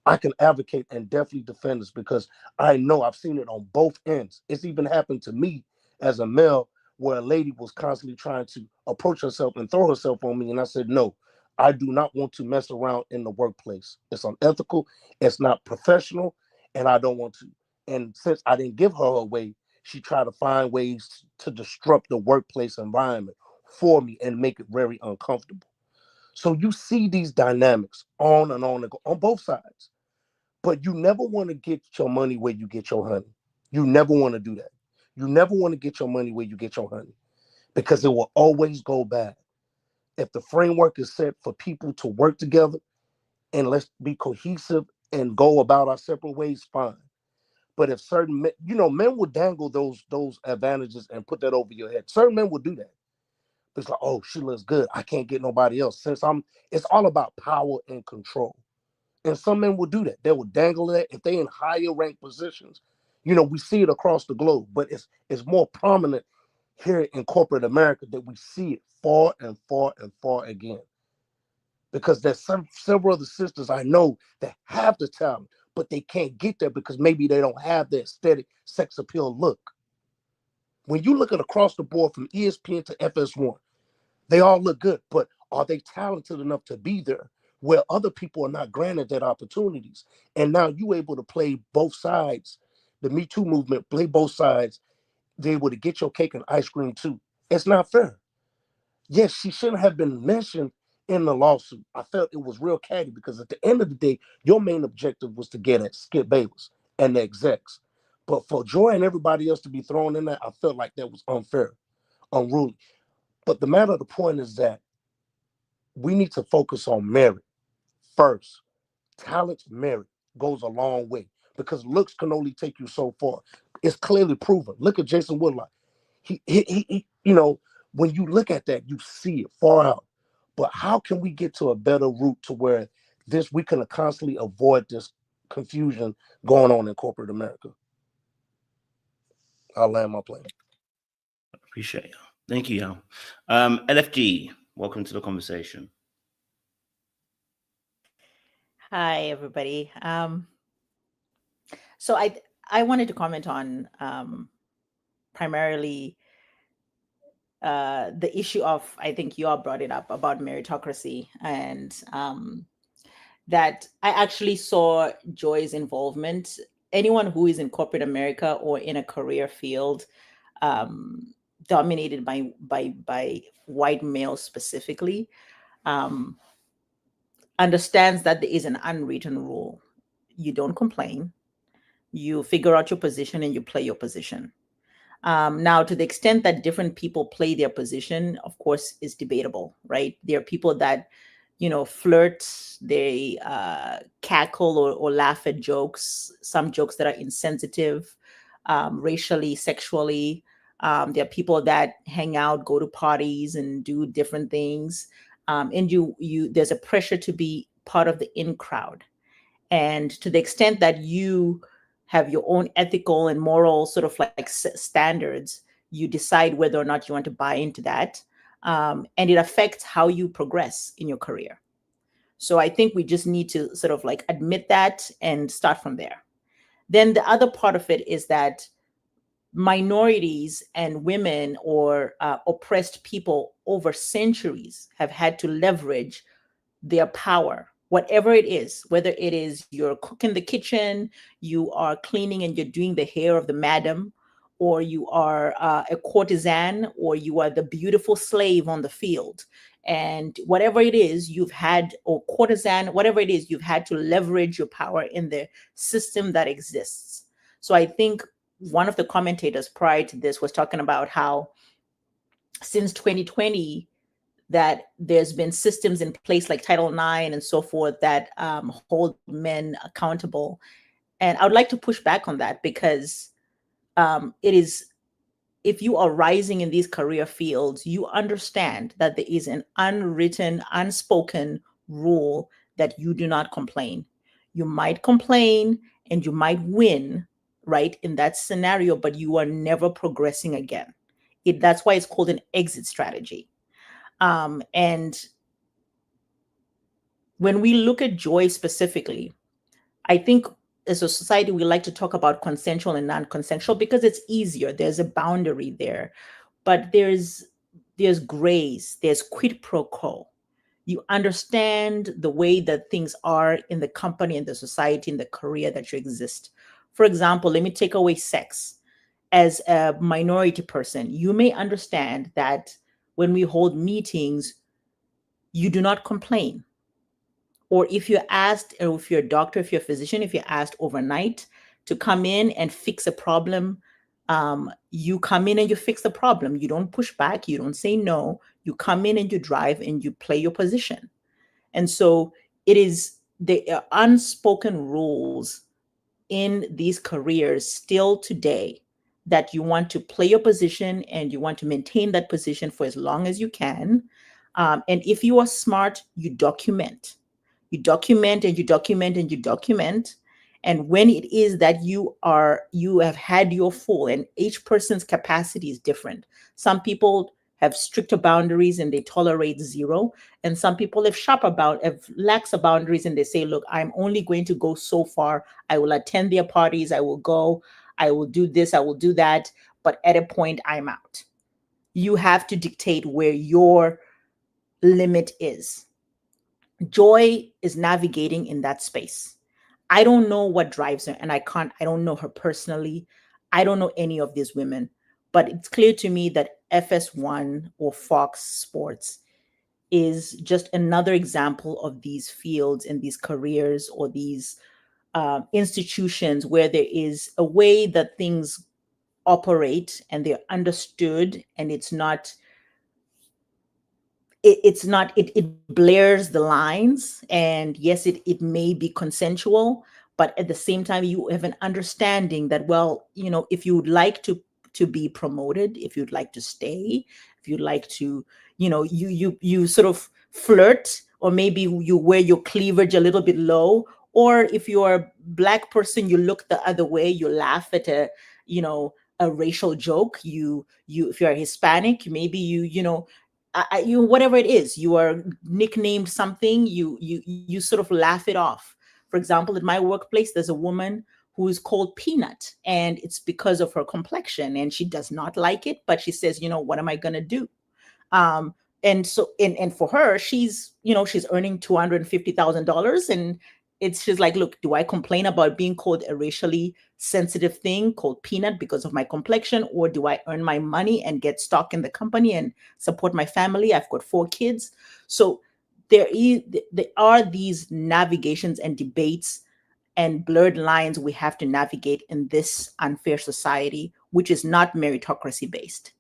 I can advocate and definitely defend this because I know I've seen it on both ends. It's even happened to me as a male, where a lady was constantly trying to approach herself and throw herself on me. And I said, no, I do not want to mess around in the workplace. It's unethical. It's not professional. And I don't want to. And since I didn't give her away, she tried to find ways to disrupt the workplace environment for me and make it very uncomfortable. So you see these dynamics on and on both sides. But you never want to get your money where you get your honey. You never want to do that. You never want to get your money where you get your honey, because it will always go bad. If the framework is set for people to work together and let's be cohesive and go about our separate ways, fine. But if certain men, men will dangle those advantages and put that over your head. Certain men will do that. It's like, oh, she looks good, I can't get nobody else. It's all about power and control. And some men will do that. They will dangle that if they in higher ranked positions. We see it across the globe, but it's more prominent here in corporate America that we see it far and far and far again. Because there's several other sisters I know that have the talent, but they can't get there because maybe they don't have the aesthetic sex appeal look. When you look at across the board from ESPN to FS1, they all look good, but are they talented enough to be there where other people are not granted that opportunities? And now you able to play both sides. The Me Too movement, play both sides. They're able to get your cake and ice cream too. It's not fair. Yes, she shouldn't have been mentioned in the lawsuit. I felt it was real catty because at the end of the day, your main objective was to get at Skip Bayless and the execs. But for Joy and everybody else to be thrown in there, I felt like that was unfair, unruly. But the matter of the point is that we need to focus on merit first. Talent, merit goes a long way because looks can only take you so far. It's clearly proven. Look at Jason Woodlock. He when you look at that, you see it far out. But how can we get to a better route to where we can constantly avoid this confusion going on in corporate America? I'll land my plane. Appreciate you. Thank you, y'all. LFG, welcome to the conversation. Hi, everybody. So I wanted to comment on primarily the issue of, I think you all brought it up, about meritocracy, and that I actually saw Joy's involvement. Anyone who is in corporate America or in a career field dominated by white males specifically, understands that there is an unwritten rule. You don't complain. You figure out your position and you play your position. Now, to the extent that different people play their position, of course, is debatable, right? There are people that, flirt, they cackle or laugh at jokes, some jokes that are insensitive, racially, sexually. There are people that hang out, go to parties, and do different things. And there's a pressure to be part of the in crowd. And to the extent that you have your own ethical and moral sort of like standards, you decide whether or not you want to buy into that. And it affects how you progress in your career. So I think we just need to sort of like admit that and start from there. Then the other part of it is that minorities and women or oppressed people over centuries have had to leverage their power, whatever it is, whether it is you're cooking the kitchen, you are cleaning and you're doing the hair of the madam, or you are a courtesan, or you are the beautiful slave on the field. And whatever it is you've had, or courtesan, whatever it is, you've had to leverage your power in the system that exists. So I think one of the commentators prior to this was talking about how since 2020, that there's been systems in place like Title IX and so forth that hold men accountable. And I would like to push back on that, because it is, if you are rising in these career fields, you understand that there is an unwritten, unspoken rule that you do not complain. You might complain and you might win, right, in that scenario, but you are never progressing again. That's why it's called an exit strategy. And when we look at joy specifically, I think as a society, we like to talk about consensual and non-consensual because it's easier. There's a boundary there, but there's grace, there's quid pro quo. You understand the way that things are in the company, in the society, in the career that you exist. For example, let me take away sex. As a minority person, you may understand that when we hold meetings, you do not complain. Or if you're asked, or if you're a doctor, if you're a physician, if you're asked overnight to come in and fix a problem, you come in and you fix the problem. You don't push back. You don't say no. You come in and you drive and you play your position. And so it is the unspoken rules in these careers still today that you want to play your position and you want to maintain that position for as long as you can. And if you are smart, you document. You document and you document and you document. And when it is that you have had your full, and each person's capacity is different. Some people have stricter boundaries and they tolerate zero. And some people have laxer boundaries and they say, look, I'm only going to go so far. I will attend their parties. I will go. I will do this. I will do that. But at a point, I'm out. You have to dictate where your limit is. Joy is navigating in that space. I don't know what drives her, and I don't know her personally. I don't know any of these women, but it's clear to me that FS1 or Fox Sports is just another example of these fields and these careers or these institutions where there is a way that things operate and they're understood, and it blurs the lines. And yes, it may be consensual, but at the same time, you have an understanding that, well, if you would like to be promoted, if you'd like to stay, if you'd like to, you sort of flirt, or maybe you wear your cleavage a little bit low, or if you're a Black person, you look the other way, you laugh at a racial joke. If you're a Hispanic, maybe you whatever it is, you are nicknamed something, you sort of laugh it off. For example, at my workplace, there's a woman who is called Peanut, and it's because of her complexion, and she does not like it, but she says, you know, what am I going to do? And so, and for her, she's, you know, she's earning $250,000, and she's like, look, do I complain about being called a racially sensitive thing called Peanut because of my complexion, or do I earn my money and get stock in the company and support my family? I've got 4 kids. So there are these navigations and debates and blurred lines we have to navigate in this unfair society, which is not meritocracy based.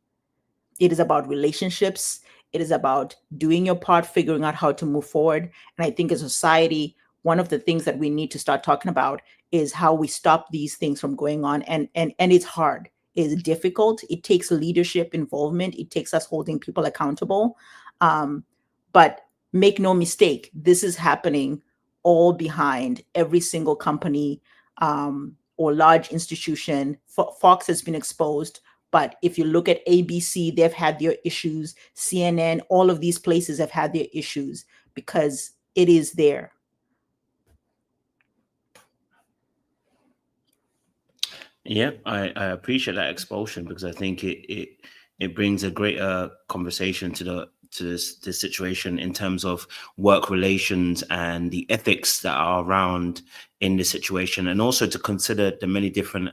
It is about relationships. It is about doing your part, figuring out how to move forward. And I think as a society, one of the things that we need to start talking about is how we stop these things from going on. And it's hard. It's difficult. It takes leadership involvement. It takes us holding people accountable. But make no mistake, this is happening all behind every single company or large institution. Fox has been exposed. But if you look at ABC, they've had their issues. CNN, all of these places have had their issues because it is there. Yeah, I appreciate that expulsion, because I think it brings a greater conversation to this situation in terms of work relations and the ethics that are around in this situation, and also to consider the many different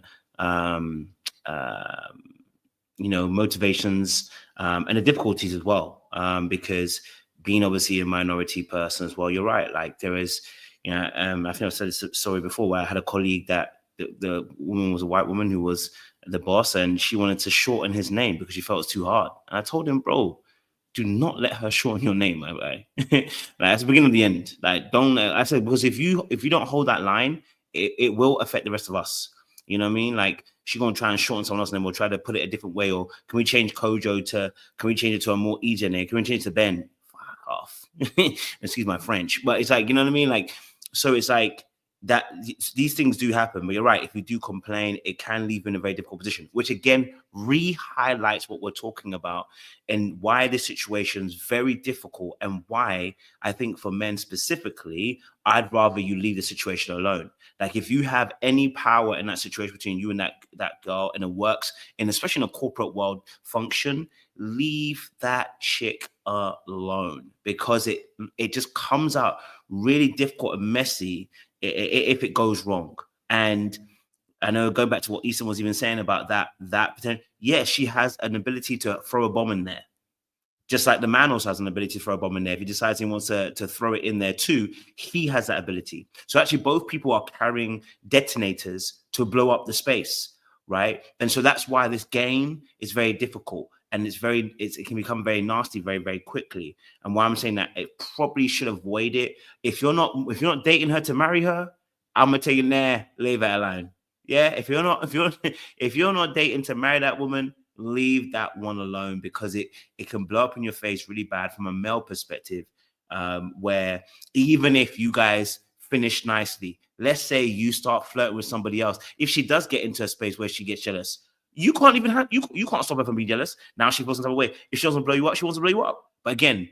motivations and the difficulties as well, because being obviously a minority person as well, you're right, like there is, I think I've said this story before where I had a colleague that the woman was a white woman who was the boss, and she wanted to shorten his name because she felt it was too hard. And I told him, bro, do not let her shorten your name, like that's the beginning of the end. Like, don't. I said, because if you don't hold that line, it will affect the rest of us. You know what I mean? Like, she's gonna try and shorten someone else's name, or try to put it a different way, or can we change Kojo can we change it to a more easier name? Can we change it to Ben? Fuck off. Excuse my French, but it's like, you know what I mean? Like, so it's like that these things do happen, but you're right. If we do complain, it can leave you in a very difficult position, which again re-highlights what we're talking about and why this situation is very difficult, and why I think for men specifically, I'd rather you leave the situation alone. Like, if you have any power in that situation between you and that girl in a works, and especially in a corporate world function, leave that chick alone, because it just comes out really difficult and messy if it goes wrong. And I know, going back to what Easton was even saying about that potential, yeah, she has an ability to throw a bomb in there. Just like the man also has an ability to throw a bomb in there. If he decides he wants to throw it in there too, he has that ability. So actually both people are carrying detonators to blow up the space, right? And so that's why this game is very difficult, and it can become very nasty very, very quickly. And why I'm saying that, it probably should avoid it. If you're not dating her to marry her, I'm gonna tell you, leave it alone. Yeah, if you're not dating to marry that woman, leave that one alone, because it can blow up in your face really bad from a male perspective, where even if you guys finish nicely, let's say you start flirting with somebody else, if she does get into a space where she gets jealous, you can't you can't stop her from being jealous. Now she feels some type of way. If she doesn't blow you up, she wants to blow you up. But again,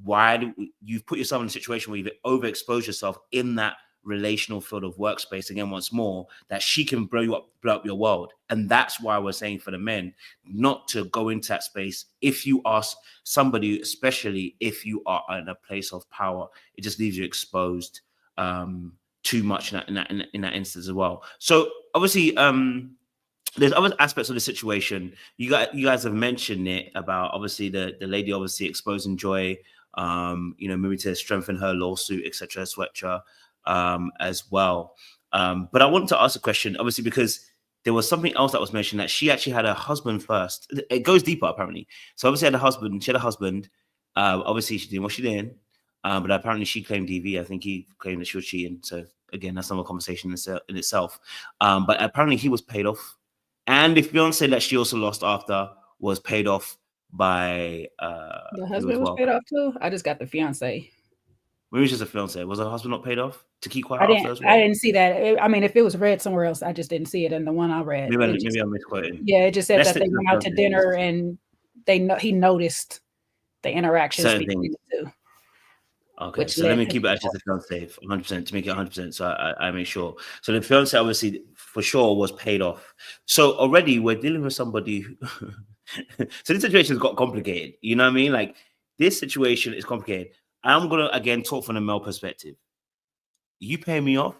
why do you put yourself in a situation where you've overexposed yourself in that relational field of workspace, again, once more, that she can blow up your world? And that's why we're saying for the men not to go into that space. If you ask somebody, especially if you are in a place of power, it just leaves you exposed too much in that instance as well. So obviously there's other aspects of the situation. You guys have mentioned it about, obviously, the lady obviously exposing Joy, maybe to strengthen her lawsuit, etc., as well. But I wanted to ask a question, obviously, because there was something else that was mentioned, that she actually had a husband first. It goes deeper, apparently. So obviously she had a husband. Obviously she did what she did, but apparently she claimed DV. I think he claimed that she was cheating. So again, that's another conversation in itself. But apparently he was paid off. And the fiance that she also lost after was paid off by the husband was paid off too. I just got the fiance. Maybe it's just a fiance. Was her husband not paid off to keep quiet after as well? I didn't see that. I mean, if it was read somewhere else, I just didn't see it in the one I read. Maybe I misquoted. Yeah, it just said that they went out to dinner and he noticed the interaction between the two. Okay, which so let led me to keep it actually the fiance 100% to make it 100%. So I make sure. So the fiance obviously for sure was paid off. So already we're dealing with somebody. So this situation's got complicated. You know what I mean? Like this situation is complicated. I'm gonna again talk from the male perspective. You pay me off,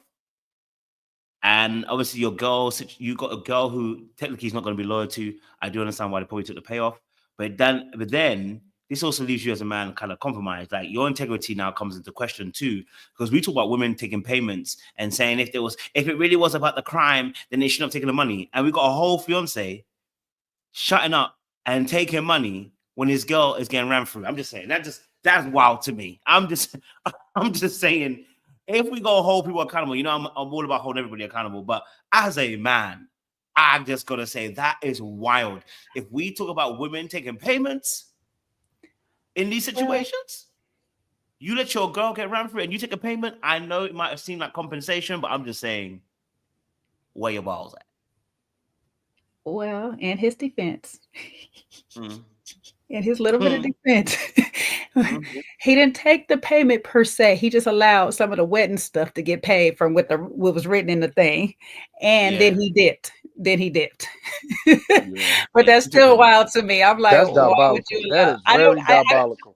and obviously your girl, you got a girl who technically is not going to be loyal to. I do understand why they probably took the payoff, but then this also leaves you as a man kind of compromised. Like your integrity now comes into question too, because we talk about women taking payments and saying if it really was about the crime, then they shouldn't have taken the money. And we got a whole fiance shutting up and taking money when his girl is getting ran through. I'm just saying that's wild to me. I'm just saying. If we go hold people accountable, you know, I'm all about holding everybody accountable. But as a man, I'm just gonna say that is wild. If we talk about women taking payments in these situations, you let your girl get ran through and you take a payment. I know it might have seemed like compensation, but I'm just saying, where your balls at? Well, in his defense, Mm. in his little bit of defense, he didn't take the payment per se. He just allowed some of the wedding stuff to get paid from what was written in the thing, and then he dipped. But that's still wild to me. I'm like, That's why would diabolical. you That allow? is very diabolical.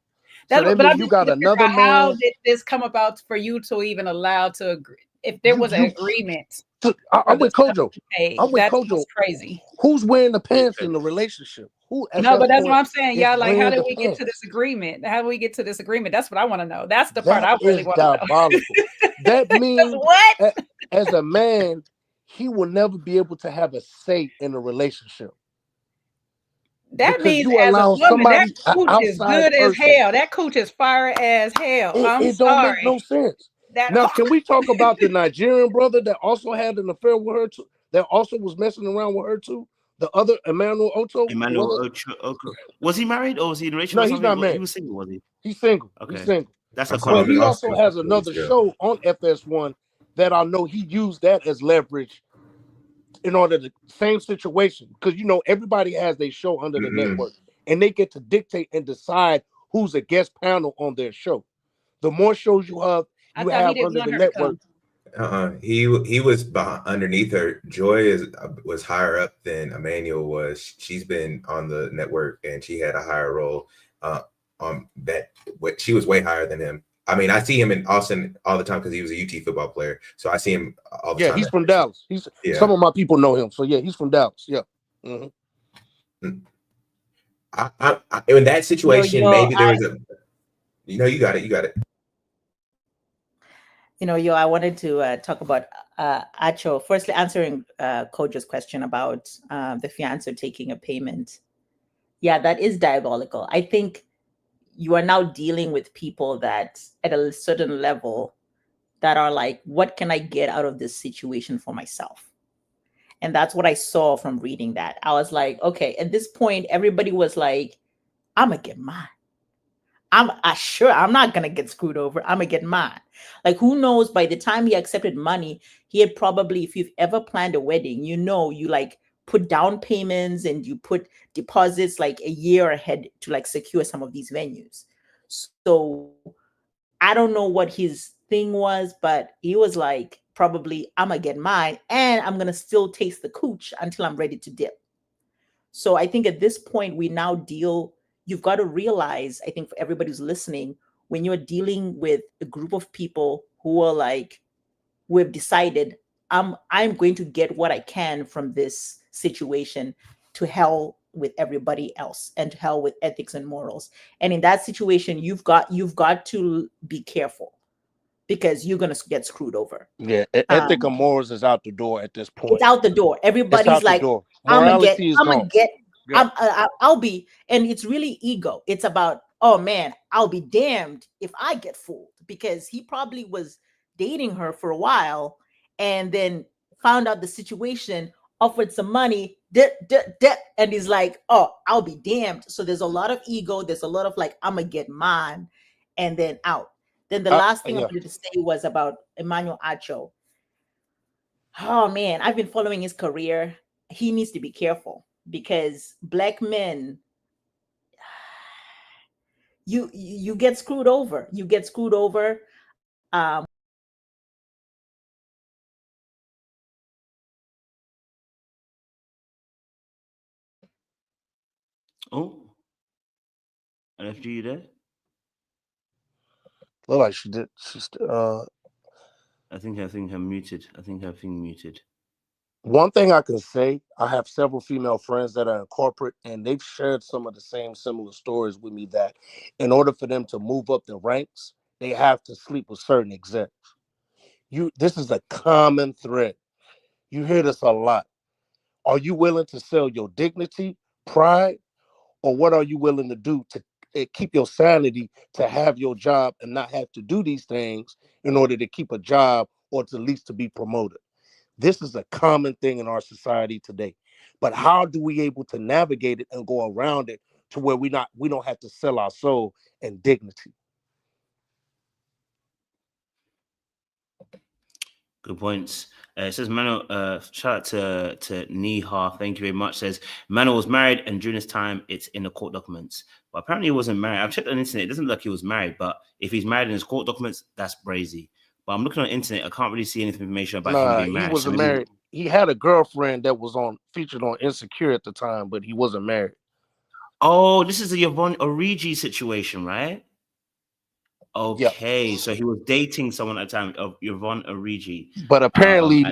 So that But I'm means you just got trying to figure another out how man. did this come about for you to even allow to agree? If there was an agreement, I'm with Kojo. I'm with that's Kojo. crazy. Who's wearing the pants in the relationship? Who at No, that but that's point what I'm saying. is Yeah, like how wearing did the we get to pants? this agreement? How do we get to this agreement? That's what I want to know. That's the part That I really is want to know. diabolical. That means What? as a man, he will never be able to have a say in a relationship. That Because means you as a allow woman, that somebody, an cooch is outside good as person. hell. That cooch is fire as hell. I'm It don't make no sorry. sense. Now, can we talk about the Nigerian brother that also had an affair with her too? That also was messing around with her too? The other Emmanuel Ocho? Was he married or was he in a relationship? No, or he's something? not married. He was single, was he? He's single. Okay. He's single. That's I a saw But he the also Oscar has 2 another weeks ago. show on FS1 that I know he used that as leverage in order to same situation. Because you know, everybody has their show under the network and they get to dictate and decide who's a guest panel on their show. The more shows you have I thought he didn't under want the her to network. come. He was underneath her. Joy was higher up than Emmanuel was. She's been on the network and she had a higher role. She was way higher than him. I mean, I see him in Austin all the time because he was a UT football player. So I see him all the time. Yeah, he's from Dallas. Some of my people know him. So yeah, he's from Dallas. Yeah. In that situation, maybe there was a. You got it. I wanted to talk about Acho. Firstly, answering Kojo's question about the fiance taking a payment. Yeah, that is diabolical. I think you are now dealing with people that at a certain level that are like, what can I get out of this situation for myself? And that's what I saw from reading that. I was like, okay, at this point, everybody was like, I'm going to get mine. I'm not going to get screwed over. I'm going to get mine. Like, who knows, by the time he accepted money, he had probably, if you've ever planned a wedding, you like put down payments and you put deposits like a year ahead to like secure some of these venues. So I don't know what his thing was, but he was like, probably, I'm going to get mine and I'm going to still taste the cooch until I'm ready to dip. So I think at this point, you've got to realize, I think for everybody who's listening, when you're dealing with a group of people who are like, we've decided I'm going to get what I can from this situation, to hell with everybody else and to hell with ethics and morals. And in that situation, you've got to be careful because you're going to get screwed over. Yeah, ethics and morals is out the door at this point. It's out the door. Everybody's like, morality is gone. I'll be, and it's really ego. It's about, oh man, I'll be damned if I get fooled, because he probably was dating her for a while and then found out the situation, offered some money, and he's like, oh, I'll be damned. So there's a lot of ego. There's a lot of like, I'm gonna get mine and then out. Then the last thing I wanted to say was about Emmanuel Acho. Oh man, I've been following his career. He needs to be careful because Black men, you get screwed over. You get screwed over. Oh, LFG, you there? Look like she did. She's I think I'm muted. I think I'm muted. one thing I can say, I have several female friends that are in corporate, and they've shared some of the same similar stories with me that in order for them to move up the ranks, they have to sleep with certain execs. This is a common thread. You hear this a lot. Are you willing to sell your dignity, pride, or what are you willing to do to keep your sanity, to have your job and not have to do these things in order to keep a job or to at least to be promoted? This is a common thing in our society today. But how do we able to navigate it and go around it to where we don't have to sell our soul and dignity? Good points. It says Mano, shout out to Neha, thank you very much. Says Mano was married and during this time it's in the court documents. But apparently he wasn't married. I've checked on the internet, it doesn't look like he was married, but if he's married in his court documents, that's brazy. But I'm looking on the internet, I can't really see any information about him being married. He wasn't married. He had a girlfriend that was featured on Insecure at the time, but he wasn't married. Oh, this is the Yvonne Origi situation, right? Okay, so he was dating someone at the time of Yvonne Origi. But apparently,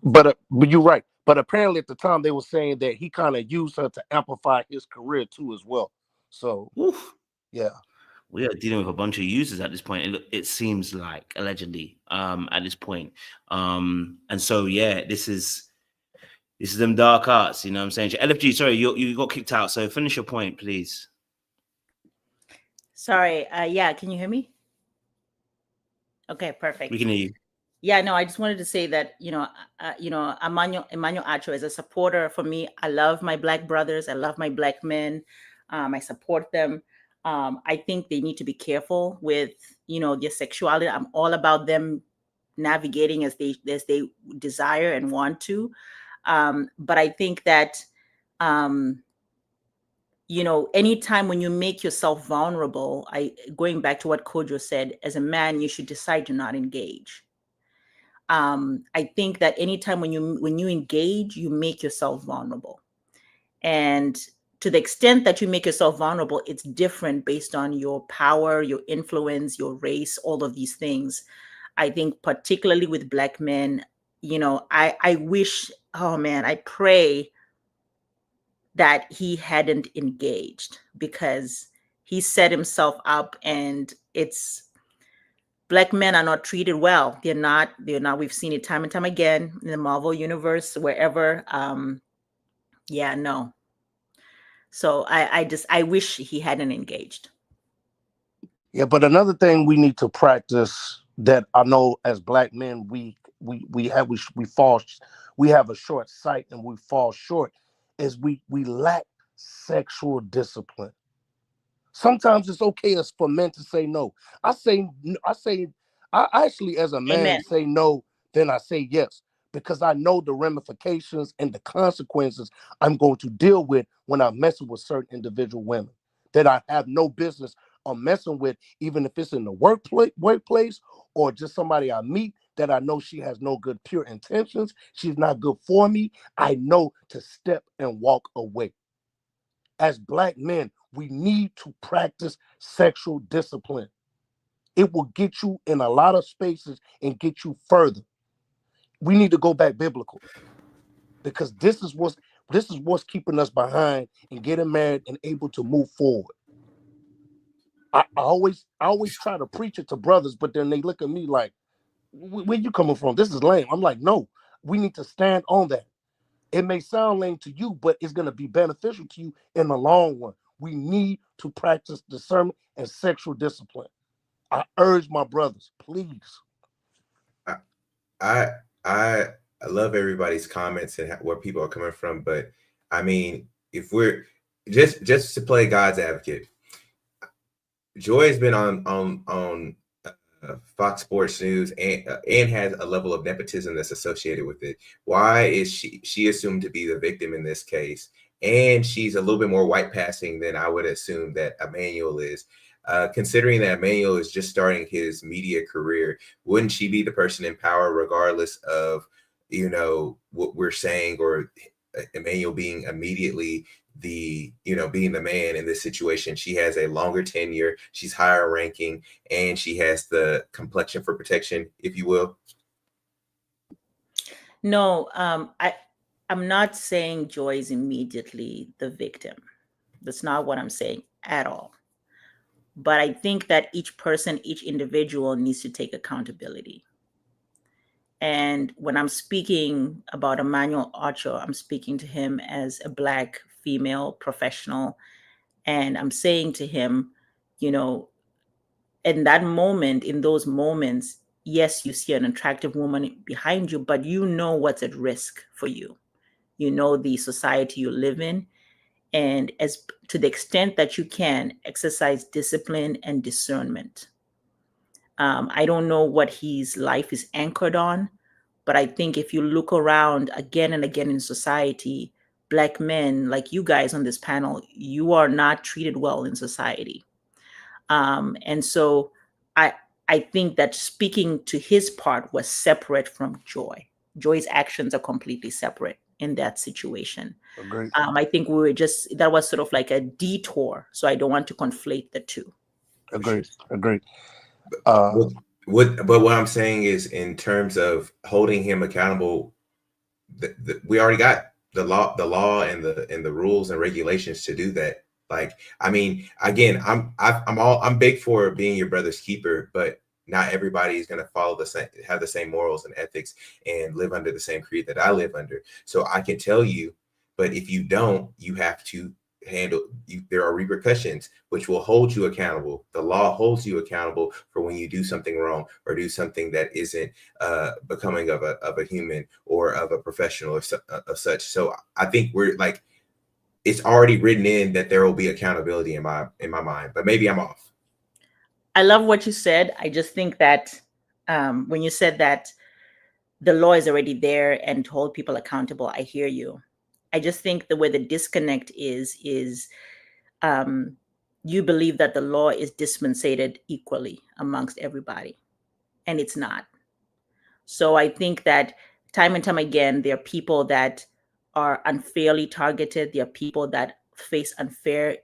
but you're right. But apparently at the time they were saying that he kind of used her to amplify his career too as well. So, yeah. We are dealing with a bunch of users at this point. It seems like allegedly at this point. And so, yeah, this is them dark arts. You know what I'm saying? LFG, sorry, you got kicked out. So finish your point, please. Sorry. Yeah. Can you hear me? Okay, perfect. We can hear you. Yeah, no, I just wanted to say that, Emmanuel Acho is a supporter for me. I love my Black brothers. I love my Black men. I support them. I think they need to be careful with, their sexuality. I'm all about them navigating as they desire and want to. But I think that, anytime when you make yourself vulnerable, going back to what Kojo said, as a man, you should decide to not engage. I think that anytime when you engage, you make yourself vulnerable. And to the extent that you make yourself vulnerable, it's different based on your power, your influence, your race, all of these things. I think particularly with Black men, I wish, I pray that he hadn't engaged, because he set himself up, and Black men are not treated well. They're not. We've seen it time and time again in the Marvel universe, wherever. No. So I wish he hadn't engaged. Yeah, but another thing we need to practice that I know as Black men we have a short sight and we fall short is we lack sexual discipline. Sometimes it's okay for men to say no. I actually, as a man, say no, then I say yes, because I know the ramifications and the consequences I'm going to deal with when I'm messing with certain individual women that I have no business on messing with, even if it's in the workplace or just somebody I meet that I know she has no good, pure intentions. She's not good for me. I know to step and walk away. As Black men, we need to practice sexual discipline. It will get you in a lot of spaces and get you further. We need to go back biblical, because this is what's keeping us behind and getting married and able to move forward. I always try to preach it to brothers, but then they look at me like, where you coming from? This is lame. I'm like, no, we need to stand on that. It may sound lame to you, but it's going to be beneficial to you in the long run. We need to practice discernment and sexual discipline. I urge my brothers, please. I love everybody's comments and where people are coming from, but I mean, if we're just to play God's advocate, Joy has been on Fox Sports News and has a level of nepotism that's associated with it. Why is she assumed to be the victim in this case? And she's a little bit more white passing than I would assume that Emmanuel is. considering that Emmanuel is just starting his media career, wouldn't she be the person in power regardless of, you know, what we're saying, or Emmanuel being immediately the, you know, being the man in this situation? She has a longer tenure, she's higher ranking, and she has the complexion for protection, if you will. No, I'm not saying Joy is immediately the victim. That's not what I'm saying at all. But I think that each person, each individual needs to take accountability. And when I'm speaking about Emmanuel Ocho, I'm speaking to him as a Black female professional. And I'm saying to him, you know, in that moment, in those moments, yes, you see an attractive woman behind you, but you know what's at risk for you. You know the society you live in. And as to the extent that you can, exercise discipline and discernment. I don't know what his life is anchored on, but I think if you look around again and again in society, Black men like you guys on this panel, you are not treated well in society. And so I think that speaking to his part was separate from Joy. Joy's actions are completely separate in that situation. Agreed. I think we were just, that was sort of like a detour. So I don't want to conflate the two. Agreed. Agreed. But what I'm saying is, in terms of holding him accountable, we already got the law and the rules and regulations to do that. Like, I mean, again, I'm big for being your brother's keeper, but not everybody is going to follow the same, have the same morals and ethics, and live under the same creed that I live under. So I can tell you, but if you don't, you have to handle, there are repercussions which will hold you accountable. The law holds you accountable for when you do something wrong or do something that isn't becoming of a human or of a professional or of such. So I think we're like, it's already written in that there will be accountability in my mind, but maybe I'm off. I love what you said. I just think that when you said that the law is already there and to hold people accountable, I hear you. I just think the way the disconnect is you believe that the law is dispensated equally amongst everybody, and it's not. So I think that time and time again, there are people that are unfairly targeted. There are people that face unfair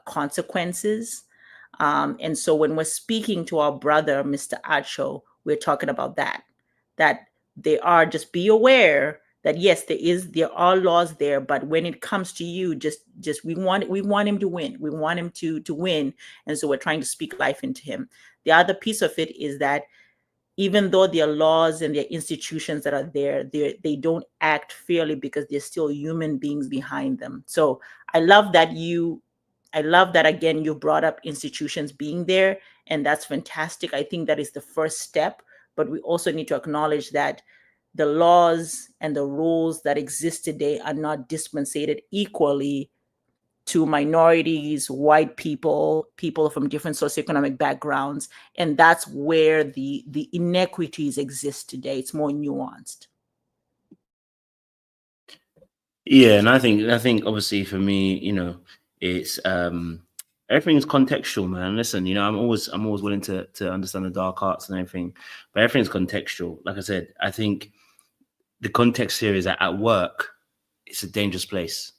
consequences. And so when we're speaking to our brother, Mr. Acho, we're talking about that they are, just be aware that yes, there are laws there, but when it comes to you, just we want him to win. We want him to win. And so we're trying to speak life into him. The other piece of it is that even though there are laws and there are institutions that are there, they don't act fairly because there's still human beings behind them. So I love that again, you brought up institutions being there, and that's fantastic. I think that is the first step, but we also need to acknowledge that the laws and the rules that exist today are not dispensated equally to minorities, white people, people from different socioeconomic backgrounds. And that's where the inequities exist today. It's more nuanced. Yeah, and I think obviously for me, you know, it's everything's contextual, man. Listen, you know, I'm always willing to understand the dark arts and everything, but everything's contextual. Like I said, I think the context here is that at work, it's a dangerous place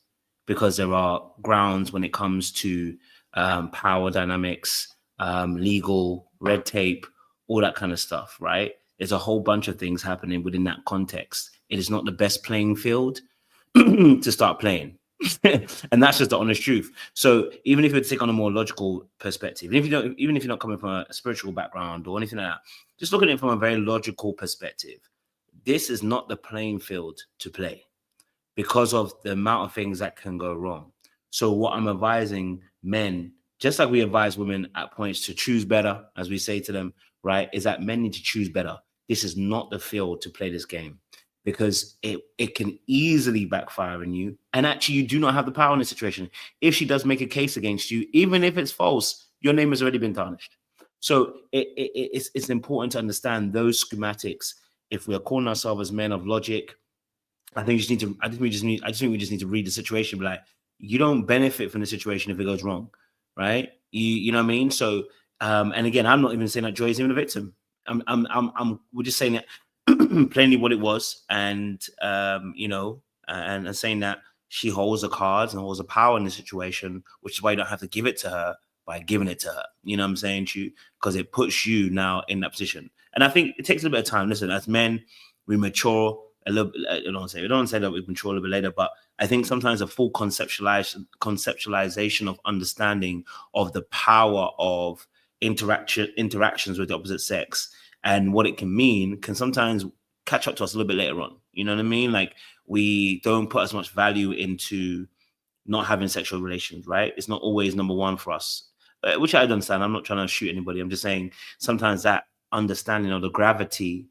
because there are grounds when it comes to power dynamics, legal, red tape, all that kind of stuff, right? There's a whole bunch of things happening within that context. It is not the best playing field to start playing. And that's just the honest truth. So even if you take on a more logical perspective, even if you're not coming from a spiritual background or anything like that, just look at it from a very logical perspective. This is not the playing field to play because of the amount of things that can go wrong. So what I'm advising men, just like we advise women at points to choose better, as we say to them, right, is that men need to choose better. This is not the field to play this game because it can easily backfire on you. And actually, you do not have the power in this situation. If she does make a case against you, even if it's false, your name has already been tarnished. So it's important to understand those schematics. If we're calling ourselves as men of logic, I think we just need to read the situation. Be like, you don't benefit from the situation if it goes wrong, right? You know what I mean? So, and again, I'm not even saying that Joy is even a victim. We're just saying that plainly what it was, and you know, and saying that she holds the cards and holds the power in the situation, which is why you don't have to give it to her by giving it to her. You know what I'm saying? Because it puts you now in that position. And I think it takes a little bit of time. Listen, as men, we mature a little bit. I don't say that we mature a little bit later, but I think sometimes a full conceptualization of understanding of the power of interactions with the opposite sex and what it can mean can sometimes catch up to us a little bit later on. You know what I mean? Like, we don't put as much value into not having sexual relations, right? It's not always number one for us, which I understand. I'm not trying to shoot anybody. I'm just saying sometimes that understanding of the gravity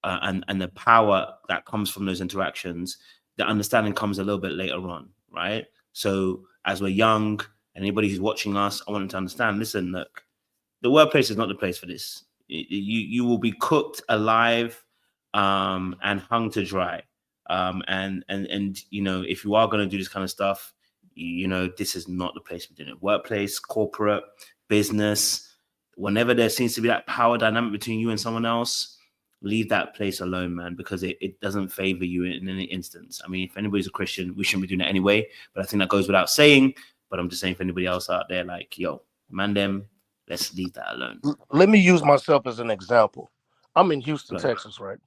and the power that comes from those interactions, the understanding comes a little bit later on, right? So as we're young, and anybody who's watching us, I want them to understand, listen, look, the workplace is not the place for this. You will be cooked alive and hung to dry. And you know, if you are going to do this kind of stuff, you know, this is not the place for doing it. Workplace, corporate, business, whenever there seems to be that power dynamic between you and someone else, leave that place alone, man, because it doesn't favor you in any instance. I mean, if anybody's a Christian, we shouldn't be doing it anyway, but I think that goes without saying. But I'm just saying, for anybody else out there, like, yo, man, let's leave that alone. Let me use myself as an example. I'm in Houston, Texas, right?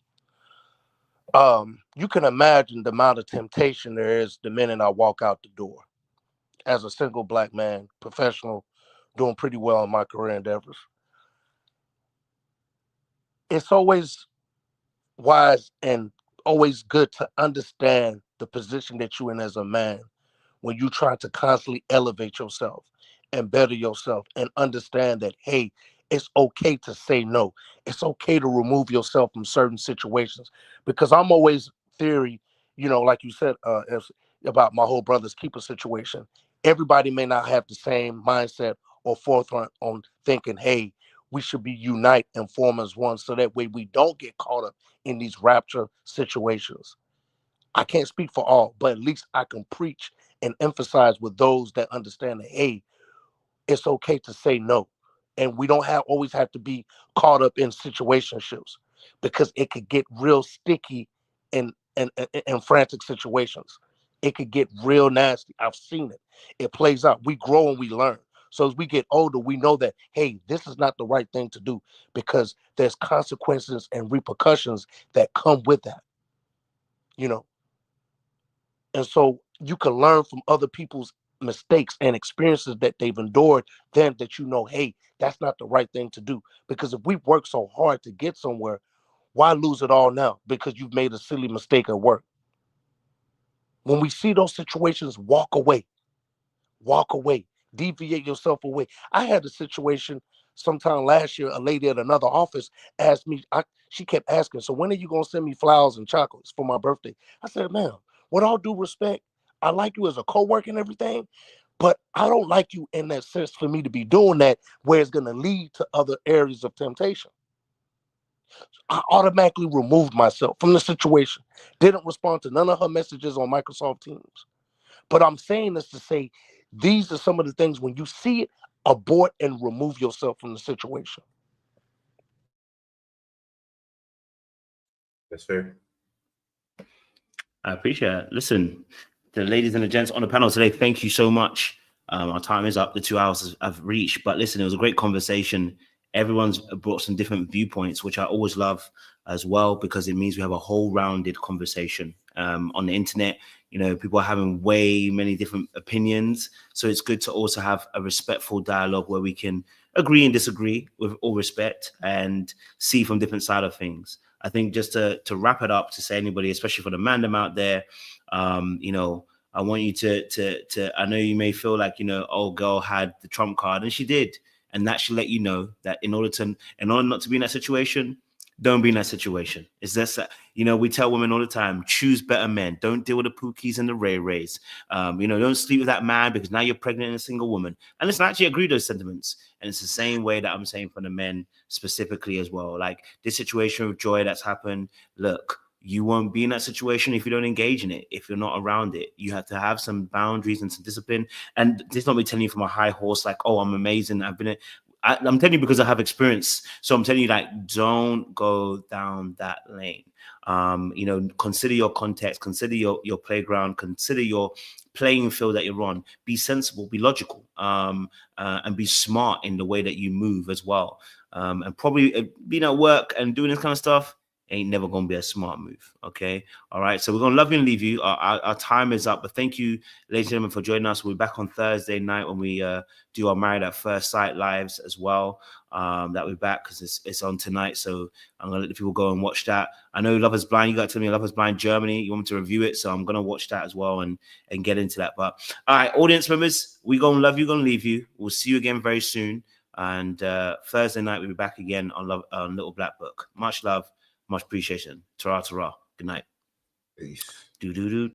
You can imagine the amount of temptation there is the minute I walk out the door. As a single black man, professional, doing pretty well in my career endeavors. It's always wise and always good to understand the position that you're in as a man when you try to constantly elevate yourself and better yourself, and understand that, hey, it's okay to say no. It's okay to remove yourself from certain situations, because I'm always theory, you know, like you said, about my whole brother's keeper situation. Everybody may not have the same mindset or forefront on thinking, hey, we should be unite and form as one, so that way we don't get caught up in these rapture situations. I can't speak for all, but at least I can preach and emphasize with those that understand that, hey, it's okay to say no. And we don't always have to be caught up in situationships, because it could get real sticky in frantic situations. It could get real nasty. I've seen it. It plays out. We grow and we learn. So as we get older, we know that, hey, this is not the right thing to do, because there's consequences and repercussions that come with that, you know. And so you can learn from other people's mistakes and experiences that they've endured, then that, you know, hey, that's not the right thing to do. Because if we work so hard to get somewhere, why lose it all now because you've made a silly mistake at work? When we see those situations, walk away, deviate yourself away. I had a situation sometime last year. A lady at another office asked me, she kept asking, so when are you going to send me flowers and chocolates for my birthday? I said, ma'am, with all due respect, I like you as a coworker and everything, but I don't like you in that sense for me to be doing that where it's going to lead to other areas of temptation. I automatically removed myself from the situation. Didn't respond to none of her messages on Microsoft Teams. But I'm saying this to say, these are some of the things, when you see it, abort and remove yourself from the situation. That's fair. I appreciate it. Listen, the ladies and the gents on the panel today, thank you so much. Our time is up. The 2 hours have reached. But listen, it was a great conversation. Everyone's brought some different viewpoints, which I always love as well, because it means we have a whole rounded conversation. On the internet, you know, people are having way many different opinions. So it's good to also have a respectful dialogue where we can agree and disagree with all respect and see from different side of things. I think just to wrap it up, to say anybody, especially for the mandem out there, you know, I want you to I know you may feel like, you know, oh, girl had the trump card, and she did. And that should let you know that in order not to be in that situation, don't be in that situation. It's just, you know, we tell women all the time, choose better men. Don't deal with the Pookies and the Ray Rays. You know, don't sleep with that man because now you're pregnant and a single woman. And listen, I actually agree with those sentiments. And it's the same way that I'm saying for the men specifically as well. Like this situation with Joy that's happened, look, you won't be in that situation if you don't engage in it, if you're not around it. You have to have some boundaries and some discipline. And this is not me telling you from a high horse, like, oh, I'm amazing. I'm telling you because I have experience. So I'm telling you, like, don't go down that lane. You know, consider your context, consider your playground, consider your playing field that you're on. Be sensible, be logical, and be smart in the way that you move as well. And probably being at work and doing this kind of stuff ain't never gonna be a smart move. Okay, all right. So we're gonna love you and leave you. Our time is up, but thank you, ladies and gentlemen, for joining us. We'll be back on Thursday night when we do our Married at First Sight lives as well. That we're back because it's on tonight. So I'm gonna let the people go and watch that. I know Love Is Blind. You got to tell me Love Is Blind Germany. You want me to review it, so I'm gonna watch that as well and get into that. But all right, audience members, we gonna love you, gonna leave you. We'll see you again very soon. And Thursday night we'll be back again on Little Black Book. Much love, much appreciation. Ta-ra, ta-ra. Good night. Peace. Do do do.